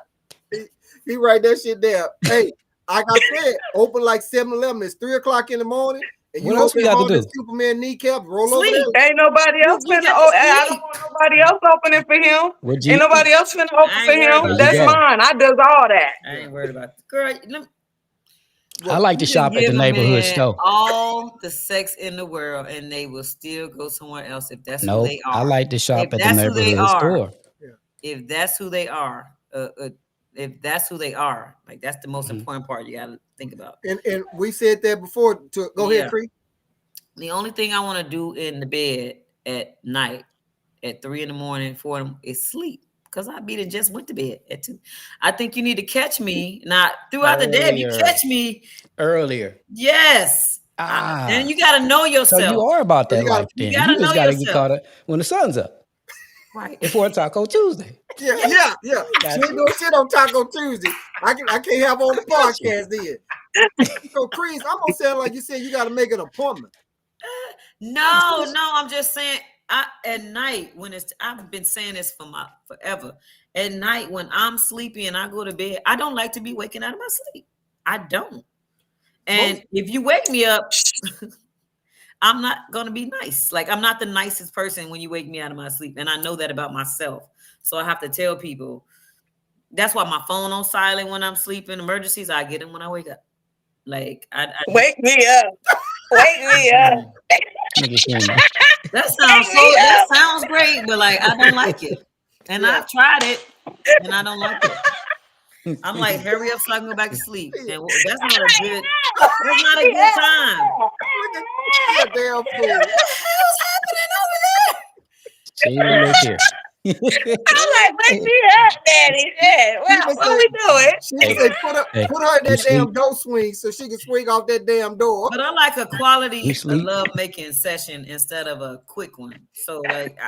He write that shit down. Hey, like I said, open like 7-Eleven. It's 3 o'clock in the morning, and What you else we open got to hard as do? Superman kneecaps, roll over Sleep. there. Ain't nobody else You finna. got to Oh, I don't sleep. want nobody else opening for him. What Ain't G? nobody else finna open I for ain't worried him. There about you That's that. go. mine. I does all that. I ain't worried about that. Girl, I What? like to you can shop at the give a neighborhood man store. all the sex in the world and they will still go somewhere else if that's who Nope, they I are. like to If shop at the that's who they neighborhood are. store. Yeah. If that's who they are. If that's who they are. Like that's the most Mhm. important part you gotta think about. And we said that before. Go ahead, Yeah. Cree. The only thing I want to do in the bed at night at 3 in the morning, 4 in the, is sleep. Because I beat and just went to bed at 2. I think you need to catch me. Not throughout the day. If you Earlier. catch me, Earlier. yes. And you gotta know So you yourself. are about So that you got life You then. gotta You know just got to get yourself. caught up when the sun's up Right. before Taco Tuesday. yeah. She Got ain't you. doing shit on Taco Tuesday. I can't have on the Got you. podcast then. So Chris, I'm gonna sound like you said you got to make an appointment. No, I'm just saying at night when I've been saying this for forever. At night when I'm sleepy and I go to bed, I don't like to be waking out of my sleep. I don't. And if you wake me up, I'm not gonna be nice. Like I'm not the nicest person when you wake me out of my sleep. And I know that about myself. So I have to tell people that's why my phone on silent when I'm sleeping. Emergencies, I get them when I wake up. Like I Wake me up. Wake me up. Nigga Shima. that sounds great, but like I don't like it. And I've tried it and I don't like it. I'm like, hurry up so I can go back to sleep. And that's not a good time. Look at damn fool. What the hell's happening over there? Shima, look here. I'm like, wake me up, daddy. Yeah. Well, what we doing? She Hey, said put her hey, in you that damn sleep? door swing so she can swing off that damn door. But I like a quality You sleep? love making session instead of a quick one. So like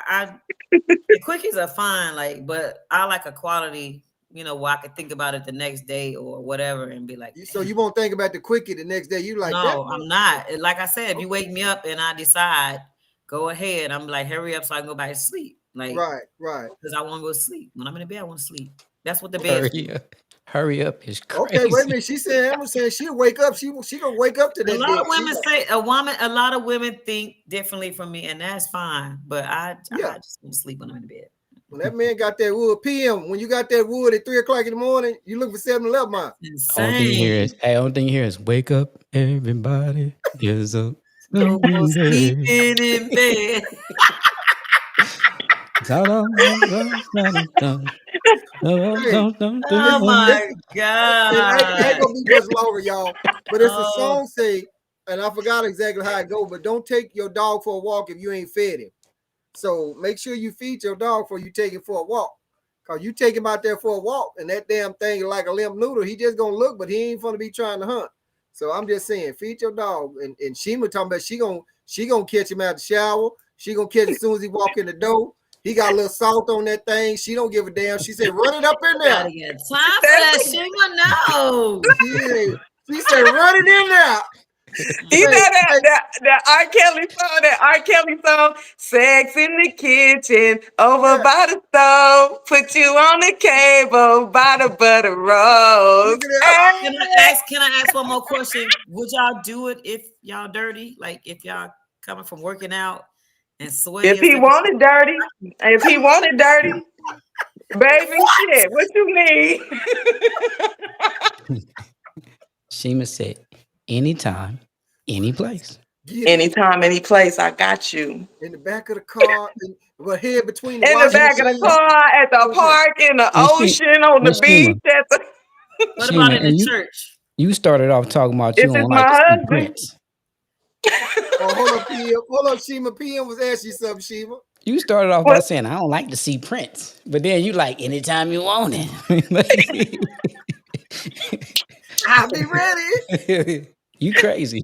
the quickies are fine, like, but I like a quality, where I could think about it the next day or whatever and be like, So you won't think about the quickie the next day. You like that? no, I'm not. Like I said, if you wake me up and I decide, go ahead. I'm like, hurry up so I can go back to sleep. Like, Right. because I want to go to sleep. When I'm in the bed, I want to sleep. That's what the bed. hurry up is crazy. Okay, wait a minute. She said, Emma saying she'll wake up. She gonna wake up to that. A lot of women say a lot of women think differently from me, and that's fine. But I just want to sleep when I'm in bed. When that man got that wood PM, when you got that wood at 3 o'clock in the morning, you look for 7-Eleven mile. Only thing here is wake up, everybody. Is up. No more sleeping in bed. Oh my God. It ain't gonna be much longer, y'all. But it's a song say, and I forgot exactly how it goes, but don't take your dog for a walk if you ain't fed him. So make sure you feed your dog before you take him for a walk. Cause you take him out there for a walk and that damn thing is like a limp noodle. He just gonna look, but he ain't gonna be trying to hunt. So I'm just saying, feed your dog. And Shima talking about she gonna catch him out the shower. She gonna catch him as soon as he walk in the door. He got a little salt on that thing. She don't give a damn. She said, run it up in there. Time for that, Shima. No. She said, run it in there. You know that R. Kelly song, sex in the kitchen, over by the stove, put you on the cable, by the butter rolls. Can I ask one more question? Would y'all do it if y'all dirty? Like if y'all coming from working out and sweaty? If he wanted dirty, baby, shit, what you need? Shima said, anytime, any place. Anytime, any place, I got you. In the back of the car, head between the in the back of the car, at the park, in the ocean, on the beach. What about in the church? You started off talking about you don't like to see Prince. Hold up, PM. Hold up, Shima. PM was asking you something, Shima. You started off by saying, I don't like to see Prince. But then you like, anytime you want it. I'll be ready. You crazy.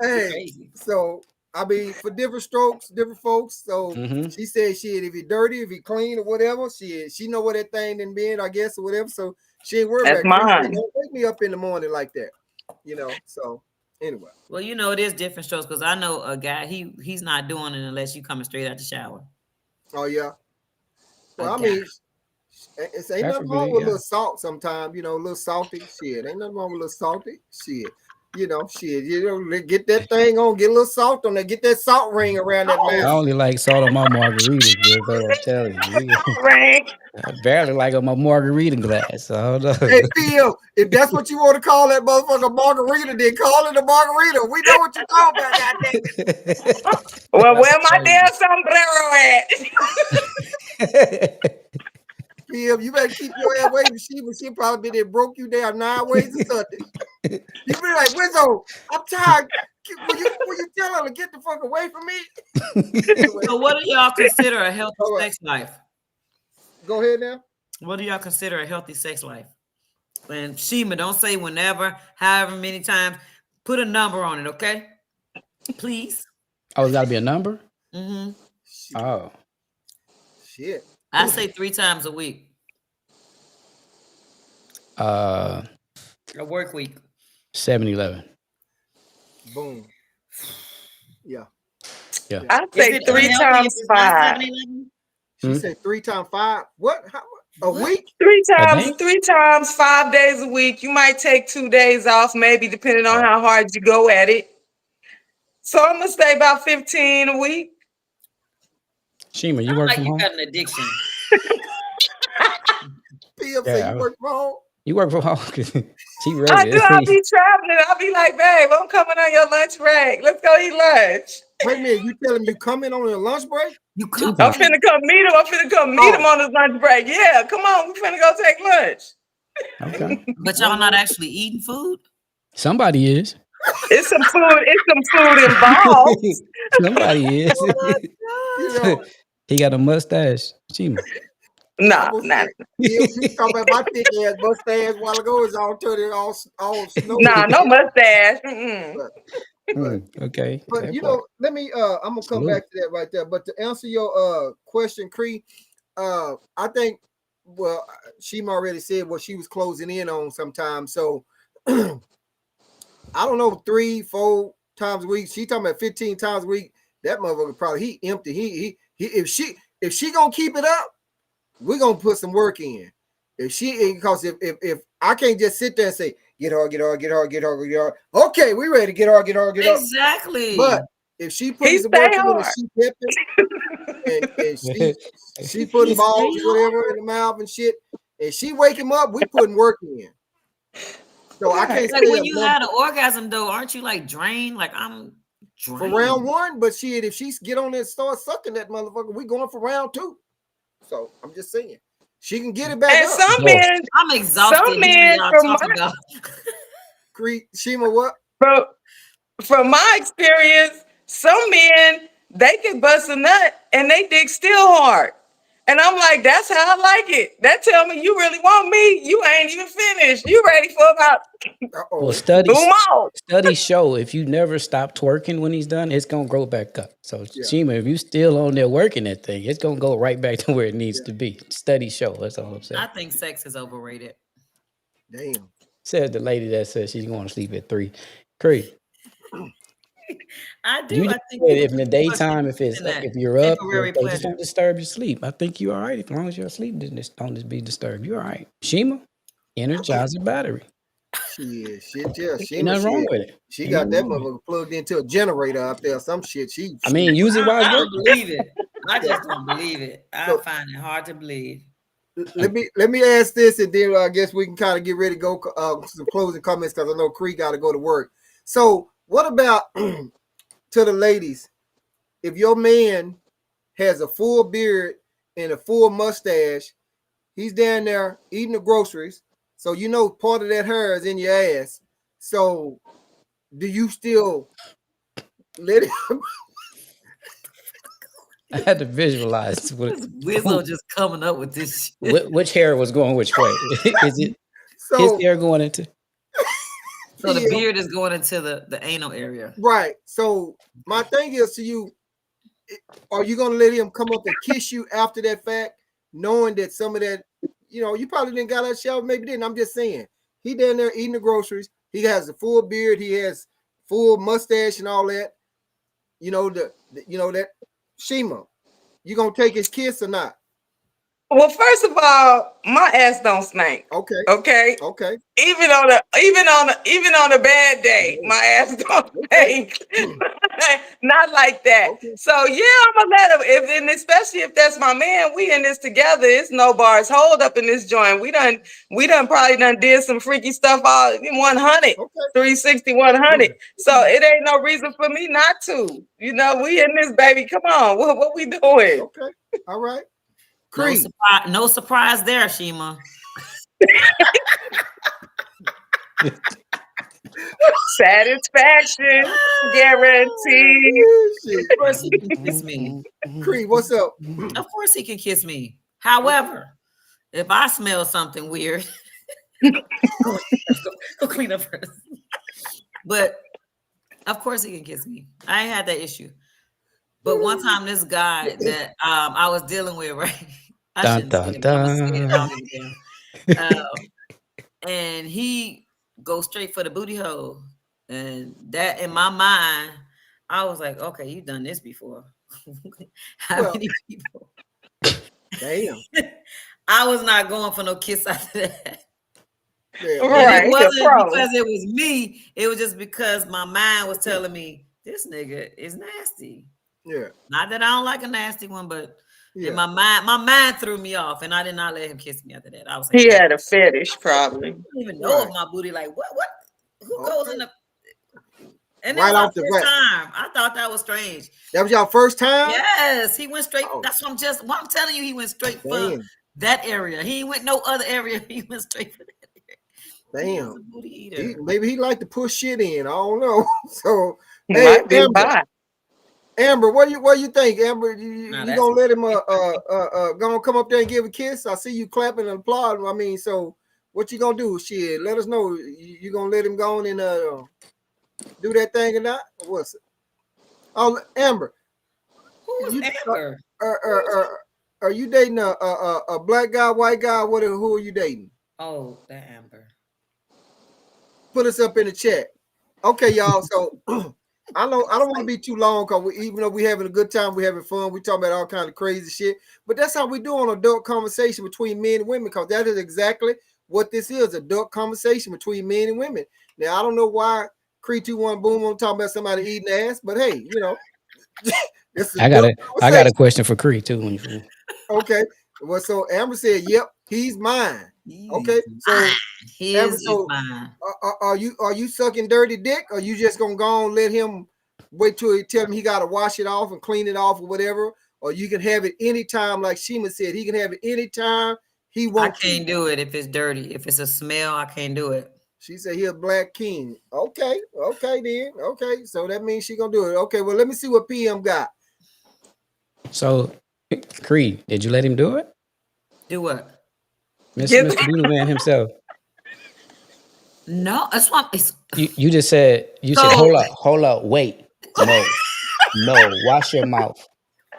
Hey, so I mean, for different strokes, different folks. So she said, "Shit, if he dirty, if he clean or whatever, she know what that thing done been, I guess, or whatever." So she ain't worried about it. Don't wake me up in the morning like that, you know. So anyway, well, you know, it is different strokes because I know a guy. He's not doing it unless you coming straight out the shower. Oh yeah. Well, I mean. Ain't nothing wrong with a little salt sometimes, you know, a little salty shit. Ain't nothing wrong with a little salty shit. You know, get that thing on, get a little salt on there, get that salt ring around that man. I only like salt on my margaritas, bro. I'm telling you. I barely like on my margarita glass. So I don't know. Hey, Phil, if that's what you want to call that motherfucker margarita, then call it a margarita. We know what you're talking about, goddamn. Well, where my damn sombrero at? Phil, you better keep your ass away from she probably been there, broke you down 9 ways or something. You be like, Wizzo, I'm tired. Will you tell her to get the fuck away from me? Anyway. So what do y'all consider a healthy sex life? Go ahead now. What do y'all consider a healthy sex life? And Shima, don't say whenever, however many times. Put a number on it, okay? Please. Oh, it's got to be a number? Mm-hmm. Oh. Shit. I say 3 times a week. A work week. 7-11. Boom. Yeah. I say 3 times 5. She said 3 times 5. What? How, a week? 3 times 5 days a week. You might take 2 days off, maybe depending on how hard you go at it. So I'm gonna say about 15 a week. Shima, you work from home? You got an addiction. PM say you work from home? You work from home? She ready. I do. I'll be traveling. I'll be like, babe, I'm coming on your lunch break. Let's go eat lunch. Wait a minute. You telling me you coming on your lunch break? I'm finna come meet him. I'm finna come meet him on his lunch break. Yeah, come on. We finna go take lunch. Okay. But y'all not actually eating food? Somebody is. It's some food involved. Somebody is. You know, he got a mustache. Shima. Nah. You talking about my thick ass mustache a while ago is all turning all snow. Nah, no mustache. Okay. But you know, let me I'm gonna come back to that right there. But to answer your question, Cree, I think Shima already said what she was closing in on sometimes. So I don't know, 3-4 times a week. She talking about 15 times a week. That motherfucker probably he empty. He if she gonna keep it up, we're gonna put some work in. If she, because if I can't just sit there and say, get hard, get hard, get hard, get hard, get hard. Okay, we ready to get hard, get hard, get hard. Exactly. But if she putting He some stay work in and hard. she pepping and she putting balls or whatever in the mouth and shit, and she wake him up, we putting work in. So I can't Like say when you had an orgasm though, aren't you like drained? Like I'm drained. for round one, but shit, if she get on there and start sucking that motherfucker, we going for round two. So I'm just saying, she can get it back And up. some men, I'm exhausted. some hearing men y'all from talk my, about. Shima, what? from my experience, some men they can bust a nut and they dick still hard. And I'm like, that's how I like it. That tell me you really want me. You ain't even finished. You ready for about Well, boom out. studies show if you never stop twerking when he's done, it's gonna grow back up. So Yeah. Shima, if you still on there working that thing, it's gonna go right back to where it needs to be. Studies show. That's all I'm saying. I think sex is overrated. Damn. Said the lady that said she's going to sleep at 3. Cree, I do. you I just think said if in the daytime, if you're up, temporary they just pleasure. don't disturb your sleep. I think you're all right. As long as you're asleep, just don't be disturbed. You're all right. Shima, energize your battery. Shit, yeah. Ain't Shima, nothing wrong shit. with it. She Ain't got nothing that wrong with it. motherfucker plugged into a generator out there. Some shit. I mean, use it while I it's don't working. believe it. I just don't believe it. I So- find it hard to believe. let me ask this, and then I guess we can kind of get ready to go some closing comments because I know Cree got to go to work. So, what about to the ladies? If your man has a full beard and a full mustache, he's down there eating the groceries, so you know part of that hair is in your ass. So, do you still let him? I had to visualize Wizzo just coming up with this shit. which hair was going which way. Is it So, his hair going into? So the yeah. beard is going into the anal area. Right. So my thing is to you, are you gonna let him come up and kiss you after that fact, knowing that some of that, you probably didn't got that shower, maybe didn't. I'm just saying. He down there eating the groceries. He has a full beard, he has full mustache and all that. That Shima. You gonna take his kiss or not? Well, first of all, my ass don't stink. Okay. Okay. Okay. Even on a bad day, my ass don't stink. Not like that. Okay. So yeah, I'm gonna let him. And especially if that's my man, we in this together. It's no bars hold up in this joint. We done probably did some freaky stuff all in 100, Okay. 360, 100. So it ain't no reason for me not to. We in this baby. Come on, what we doing? Okay. All right. Cree. No surprise there, Shima. Satisfaction guaranteed. Of course he can kiss me. Cree, what's up? Of course he can kiss me. However, if I smell something weird, go clean up first. But of course he can kiss me. I ain't had that issue. But one time, this guy that I was dealing with, right? I shouldn't say it, but I'm gonna say it. I don't give a damn. And he goes straight for the booty hole, and that in my mind, I was like, okay, you've done this before. How many people? Damn. I was not going for no kiss after that. Yeah. Right. It wasn't because it was me. It was just because my mind was telling me this nigga is nasty. Yeah. Not that I don't like a nasty one, but Yeah. my mind threw me off, and I did not let him kiss me after that. I was like, He had a fetish, probably. I don't even know if my booty like what who goes in the and Right that's off our the first bat. time. I thought that was strange. That was your first time? Yes, he went straight. Oh. That's what I'm telling you. He went straight for Damn. that area. He went no other area. He went straight for that area. He was a Damn. booty eater. Maybe he like to push shit in. I don't know. So, Might be Amber, bi. Amber, what you think? Amber, you Nah, you that's- gonna let him gonna come up there and give a kiss? I see you clapping and applauding. I mean, so what you gonna do? Shit, let us know. You gonna let him go on and do that thing or not? Or what's it? Oh, Amber, Who was you- Amber? are you dating a black guy, white guy? Who are you dating? Oh, that Amber. Put us up in the chat. Okay, y'all. So I don't want to be too long because even though we having a good time, we having fun, we talking about all kind of crazy shit. But that's how we do on adult conversation between men and women, because that is exactly what this is, adult conversation between men and women. Now I don't know why Cree 2-1 Boom I'm talking about somebody eating ass, but hey, this is I got adult a I got a conversation. question for Cree too. When you Okay. Well, so Amber said, "Yep, he's mine." He's Okay. So mine. Amber, His is so mine. are you sucking dirty dick, or you just gonna go and let him wait till he tell him he gotta wash it off and clean it off or whatever? Or you can have it anytime, like Shima said, he can have it anytime he I want to. can't do it if it's dirty. If it's a smell, I can't do it. She said he a black king. Okay, okay then. Okay, so that means she gonna do it. Okay, well let me see what PM got. so Cree, did you let him do it, Do what? Get Mr. Doodle Man himself? No, that's why it's You just said so hold up, wait, no, wash your mouth.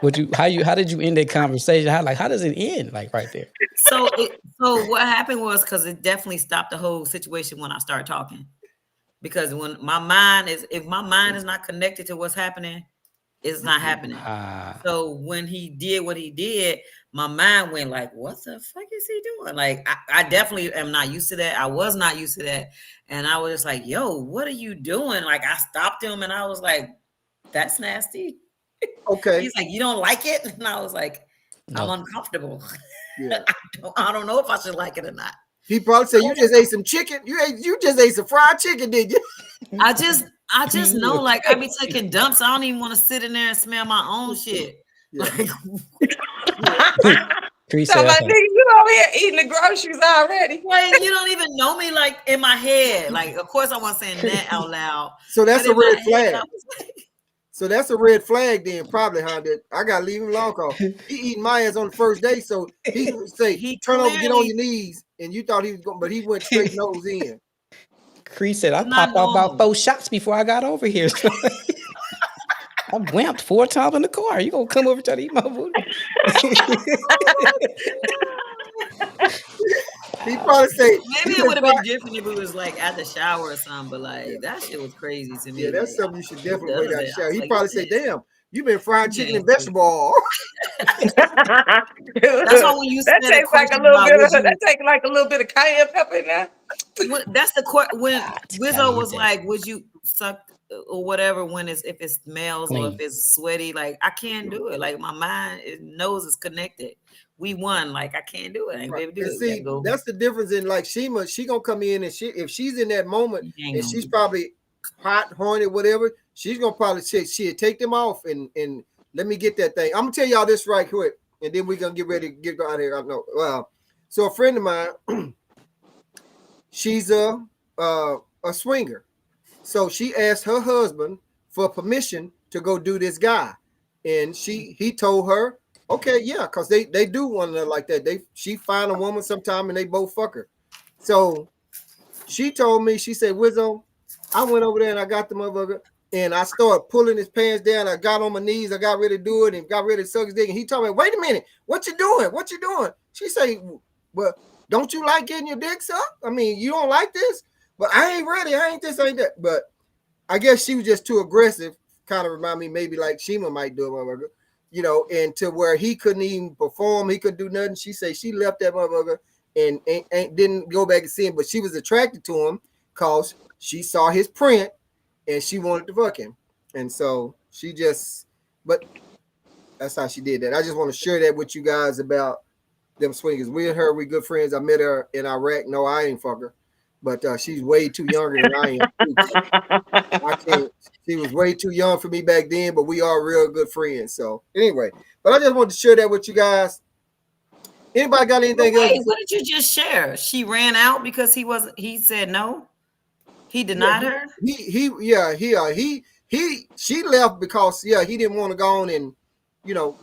Would you how did you end that conversation? How does it end like right there? so what happened was because it definitely stopped the whole situation when I started talking. Because when my mind is if my mind is not connected to what's happening, it's not happening. Ah, So when he did what he did, my mind went like, "What the fuck is he doing?" Like I definitely am not used to that. I was not used to that, and I was just like, "Yo, what are you doing?" Like I stopped him, and I was like, "That's nasty." Okay, He's like, "You don't like it?" And I was like, "I'm no. uncomfortable. yeah. I don't know if I should like it or not." He probably said you just ate some chicken. You just ate some fried chicken, did you? I just know, like I be taking dumps. I don't even want to sit in there and smell my own shit. Yeah, Like yeah. Cree so said my that's nigga, you over here eating the groceries already. Like you don't even know me, like in my head. Like, of course, I wasn't saying that out loud, So but that's a in my red head, I flag. was like, So that's a red flag then, probably, huh? That I gotta leave him alone cause he eating my ass on the first day. So he would say, he turn over, get on clearly your knees. And you thought he was going, but he went straight nose in. Cree said I it's not popped off about normal. 4 shots before I got over here. So I'm wamped 4 times in the car. You gonna come over to eat my booty? He probably say, Maybe you it been would have fried. been different if it was like at the shower or something. But Yeah, like that shit was crazy to yeah, me. that's Like, something you should who definitely wait does out the that? I shower. was He like, you probably say, nasty. damn, you been fried You chicken and nasty. vegetable all. That's why when you That said a tastes like a question little about bit would of that you, tastes like a little bit of cayenne pepper in there. that's the when Hot Wizzo was caliente. like, would you suck or whatever when it's if it smells or if Clean. it's sweaty? Like I can't do it. Like my mind, it knows it's connected. We won. Like I can't do it. I ain't Right. be able to do And it. We gotta see, go. that's the difference in like Shima, she gonna come in and she if she's in that moment You ain't and gonna she's do probably hot, horny, whatever, she's gonna probably say shit, take them off and let me get that thing. I'm gonna tell y'all this right quick, and then we're gonna get ready to get out of here. I know. Well, so a friend of mine, she's a swinger. So she asked her husband for permission to go do this guy. And he told her, okay, yeah, because they do one another like that. She find a woman sometime and they both fuck her. So she told me, she said, Wizzo, I went over there and I got the motherfucker and I started pulling his pants down. I got on my knees, I got ready to do it and got ready to suck his dick. And he told me, wait a minute, what you doing? What you doing? She said, well, don't you like getting your dick sucked? I mean, you don't like this? But I ain't ready. I ain't this, ain't that. But I guess she was just too aggressive. Kind of remind me maybe like Shima might do it, motherfucker. And to where he couldn't even perform, he couldn't do nothing. She said she left that motherfucker and didn't go back and see him, but she was attracted to him because she saw his print and she wanted to fuck him. And so she just, but that's how she did that. I just want to share that with you guys about them swingers. We and her, we good friends. I met her in Iraq. No, I ain't fuck her, but she's way too younger than I am. I can't. She was way too young for me back then, but we are real good friends. So anyway, but I just wanted to share that with you guys. Anybody got But anything else? wait, what did you just share? She ran out because he said no. He Yeah, denied her. she left because he didn't want to go on and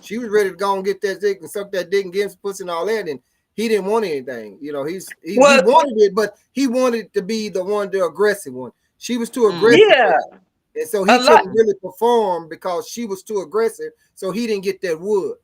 she was ready to go and get that dick and suck that dick and get some pussy and all that, and he didn't want anything. He Well, wanted it, but he wanted to be the aggressive one. She was too Mm. aggressive for yeah, him. And so a he lot. couldn't really perform because she was too aggressive. So he didn't get that wood.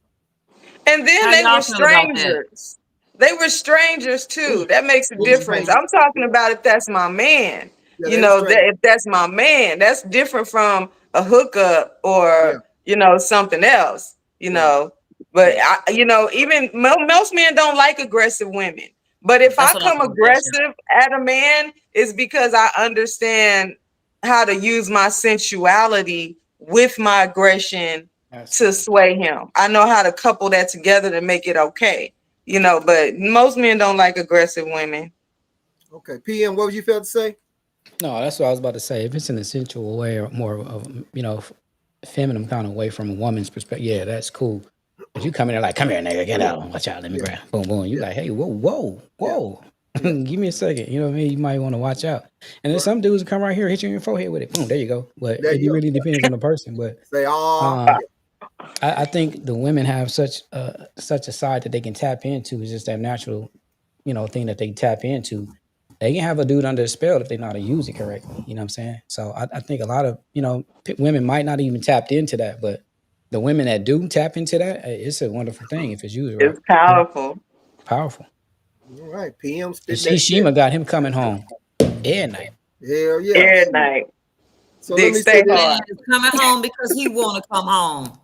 And then How they were y'all feel about that? strangers. They were strangers too. That makes a They were difference. strangers. I'm talking about if that's my man. Yeah, they were That strangers. if that's my man, that's different from a hookup Yeah, or something else. right. But Yeah. even most men don't like aggressive women. But if That's I what I was come going to ask you. aggressive at a man, it's because I understand how to use my sensuality with my aggression to Absolutely. sway him. I know how to couple that together to make it okay. But most men don't like aggressive women. Okay. PM, what was you felt to say? No, that's what I was about to say. If it's in a sensual way or more of feminine kind of way from a woman's perspective, yeah, that's cool. But you come in there like, come here, nigga, get out, watch out, let me Yeah, grab, boom, boom. You yeah, like, hey, whoa, whoa, yeah, whoa, yeah. give me a second. You know what I mean? You might want to watch out. And then Right. some dudes come right here, hit you in your forehead with it. Boom, there you go. But There it you go. really depends on the person. But Say, ah, um, yeah, I think the women have such a side that they can tap into. It's just that natural, thing that they tap into. They can have a dude under a spell if they know how to use it correctly. You know what I'm saying? So I think a lot of women might not even tapped into that, but the women that do tap into that, it's a wonderful thing if it's used right. It's powerful. Powerful. all right. PM You spit see, that shit. Shima got him coming home every night. Hell yeah. Every night. So let Dick me say stay this. Man hard. is coming home because he want to come home.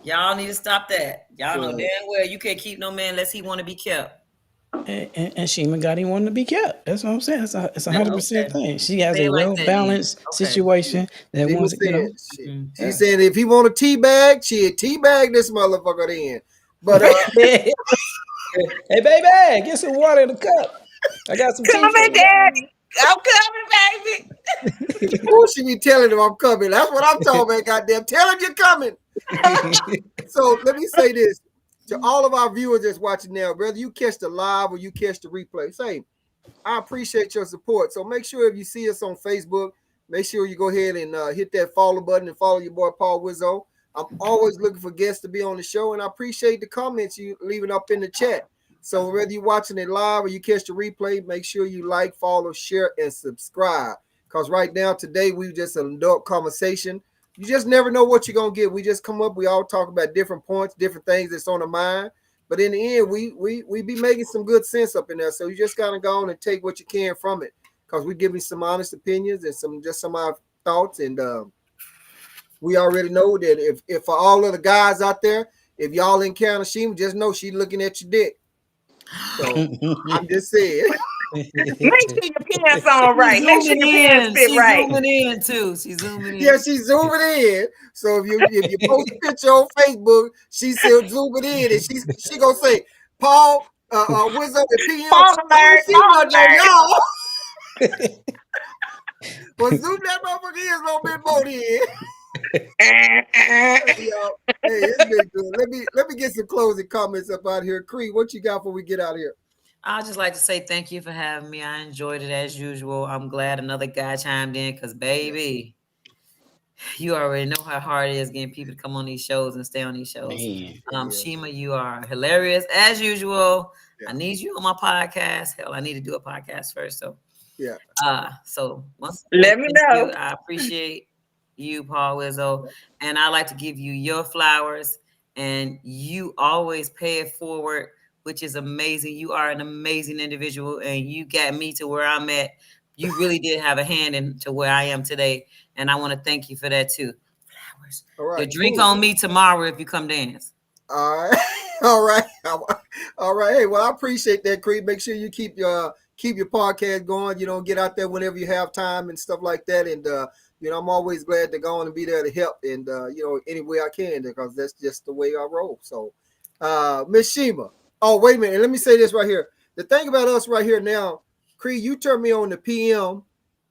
Y'all need to stop that. Y'all know Right. damn well you can't keep no man unless he want to be kept. And Shima got him wanting to be kept. That's what I'm saying. It's a Man, 100% okay. thing. She has Say a it like well that then. balanced Okay. situation that She wants, was saying, she yeah. said if he want a tea bag, she'd tea bag this motherfucker then. But Hey, baby, get some water in the cup. I got some tea for Coming, you. daddy. I'm coming, baby. who she be telling him I'm coming? That's what I'm talking about, goddamn. Tell him you're coming. So let me say this to all of our viewers that's watching now, whether you catch the live or you catch the replay, say, I appreciate your support. So make sure if you see us on Facebook, make sure you go ahead and hit that follow button and follow your boy Paul Wizzo. I'm always looking for guests to be on the show, and I appreciate the comments you leaving up in the chat. So whether you're watching it live or you catch the replay, make sure you like, follow, share, and subscribe. Because right now, today, we just an adult conversation. You just never know what you're gonna get. We just come up, we all talk about different points, different things that's on the mind. But in the end, we be making some good sense up in there. So you just gotta go on and take what you can from it. Because we giving some honest opinions and some of our thoughts. And we already know that if for all of the guys out there, if y'all encounter Shima, just know she looking at your dick. So I'm just saying. Make sure your pants on She's right. Make sure zooming your pants in. fit She's right. zooming in too. She's zooming Yeah, in. she's zooming in. So if you post a picture on Facebook, she's still zooming in, and she gonna say, Paul, Wizard and PM, Fall I don't alert. see Fall nothing on alert. y'all. But zoom that motherfucker in a little bit more then. Hey, y'all. Hey, it's been good. Let me get some closing comments up out here. Creed, what you got before we get out of here? I'd just like to say thank you for having me. I enjoyed it as usual. I'm glad another guy chimed in because, Yeah, baby, you already know how hard it is getting people to come on these shows and stay on these shows. Man. yeah, Shima, you are hilarious as usual. yeah, I need you on my podcast. Hell, I need to do a podcast first. yeah. So once again, Let me thank you. know. I appreciate you, Paul Wizzo, and I like to give you your flowers. And you always pay it forward, which is amazing. You are an amazing individual, and you got me to where I'm at. You really did have a hand into where I am today, and I want to thank you for that too. Flowers. All Your right, drink cool. on me tomorrow if you come dance. All right, all right, all right. Hey, well, I appreciate that, Creed. Make sure you keep your podcast going. You know, get out there whenever you have time and stuff like that. And I'm always glad to go on and be there to help and any way I can because that's just the way I roll. So, Miss Shima. Oh, wait a minute. Let me say this right here. The thing about us right here now, Creed, you turned me on to PM,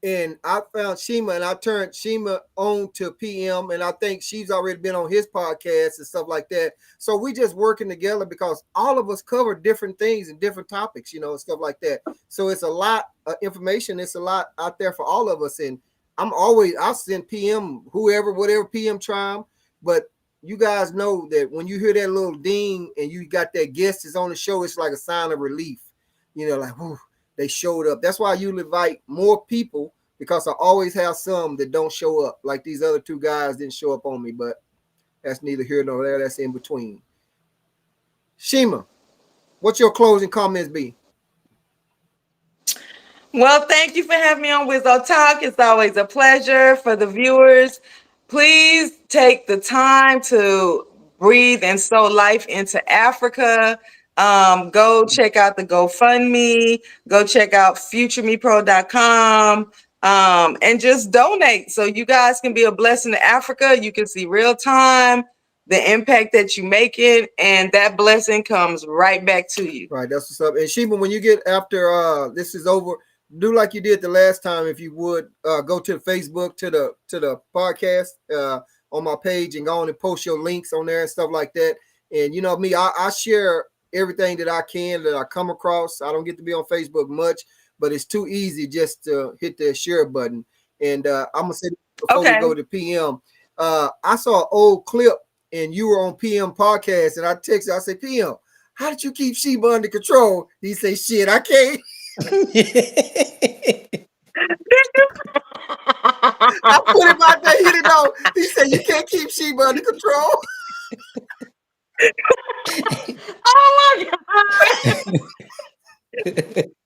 and I found Shima, and I turned Shima on to PM, and I think she's already been on his podcast and stuff like that. So we just working together because all of us cover different things and different topics, and stuff like that. So it's a lot of information. It's a lot out there for all of us. And I'll send PM, whoever, whatever PM try 'em. But you guys know that when you hear that little ding and you got that guest is on the show, it's like a sign of relief. Like, whew, they showed up. That's why you invite more people because I always have some that don't show up. Like these other two guys didn't show up on me, but that's neither here nor there. That's in between. Shima, what's your closing comments be? Well, thank you for having me on Wizzo Talk. It's always a pleasure for the viewers. please take the time to breathe and sow life into Africa. Go check out the GoFundMe. Go check out futuremepro.com. And just donate so you guys can be a blessing to Africa. You can see real time the impact that you making, and that blessing comes right back to you. Right, that's what's up. And Sheba, when you get after this is over, do like you did the last time, if you would go to the Facebook to the podcast on my page and go on and post your links on there and stuff like that. And you know me, I share everything that I can that I come across. I don't get to be on Facebook much, but it's too easy just to hit the share button. And I'm gonna say before we go to PM, I saw an old clip and you were on PM podcast, and I texted, I said, PM, how did you keep Sheba under control? He said, shit, I can't. I put him out there, he didn't know. He said, you can't keep Sheba under control. Oh my God.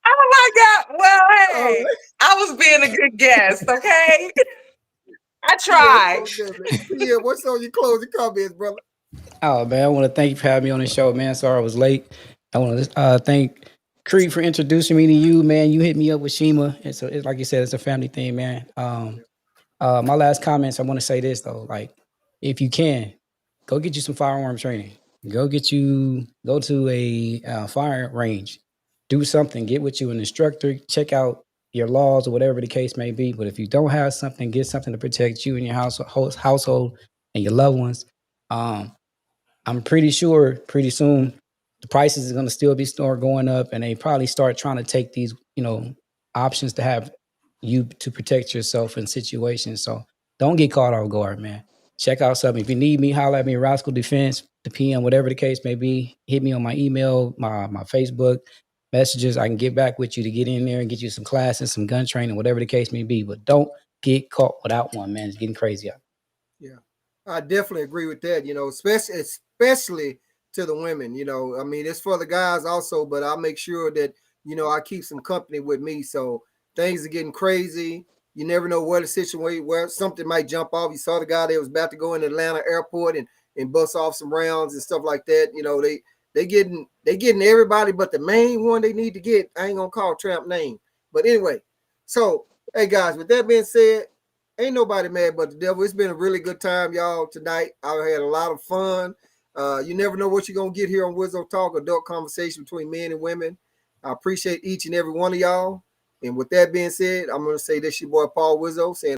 Oh my God. Well, hey, I was being a good guest, okay? I tried. Yeah, what's on your closing comments, brother? Oh man, I want to thank you for having me on the show, man. Sorry I was late. I want to thank Creed for introducing me to you, man. You hit me up with Shima. It's like you said, it's a family thing, man. My last comments, I want to say this though, like if you can, go get you some firearm training. Go to a fire range. Do something. Get with you an instructor. Check out your laws or whatever the case may be. But if you don't have something, get something to protect you and your household and your loved ones. I'm pretty sure pretty soon the prices is going to still be going up, and they probably start trying to take these, options to have you to protect yourself in situations. So don't get caught off guard, man. Check out something. If you need me, holler at me, Rascal Defense, the PM, whatever the case may be. Hit me on my email, my Facebook messages. I can get back with you to get in there and get you some classes, some gun training, whatever the case may be. But don't get caught without one, man. It's getting crazy out. Yeah, I definitely agree with that. Especially to the women. I mean, it's for the guys also, but I'll make sure that I keep some company with me. So things are getting crazy. You never know where the situation where something might jump off. You saw the guy that was about to go in Atlanta airport and bust off some rounds and stuff like that. They getting everybody, but the main one they need to get, I ain't gonna call Trump name. But anyway, so hey guys, with that being said, ain't nobody mad but the devil. It's been a really good time, y'all, tonight. I had a lot of fun. You never know what you're going to get here on Wizzo Talk, adult conversation between men and women. I appreciate each and every one of y'all. And with that being said, I'm going to say this your boy Paul Wizzo saying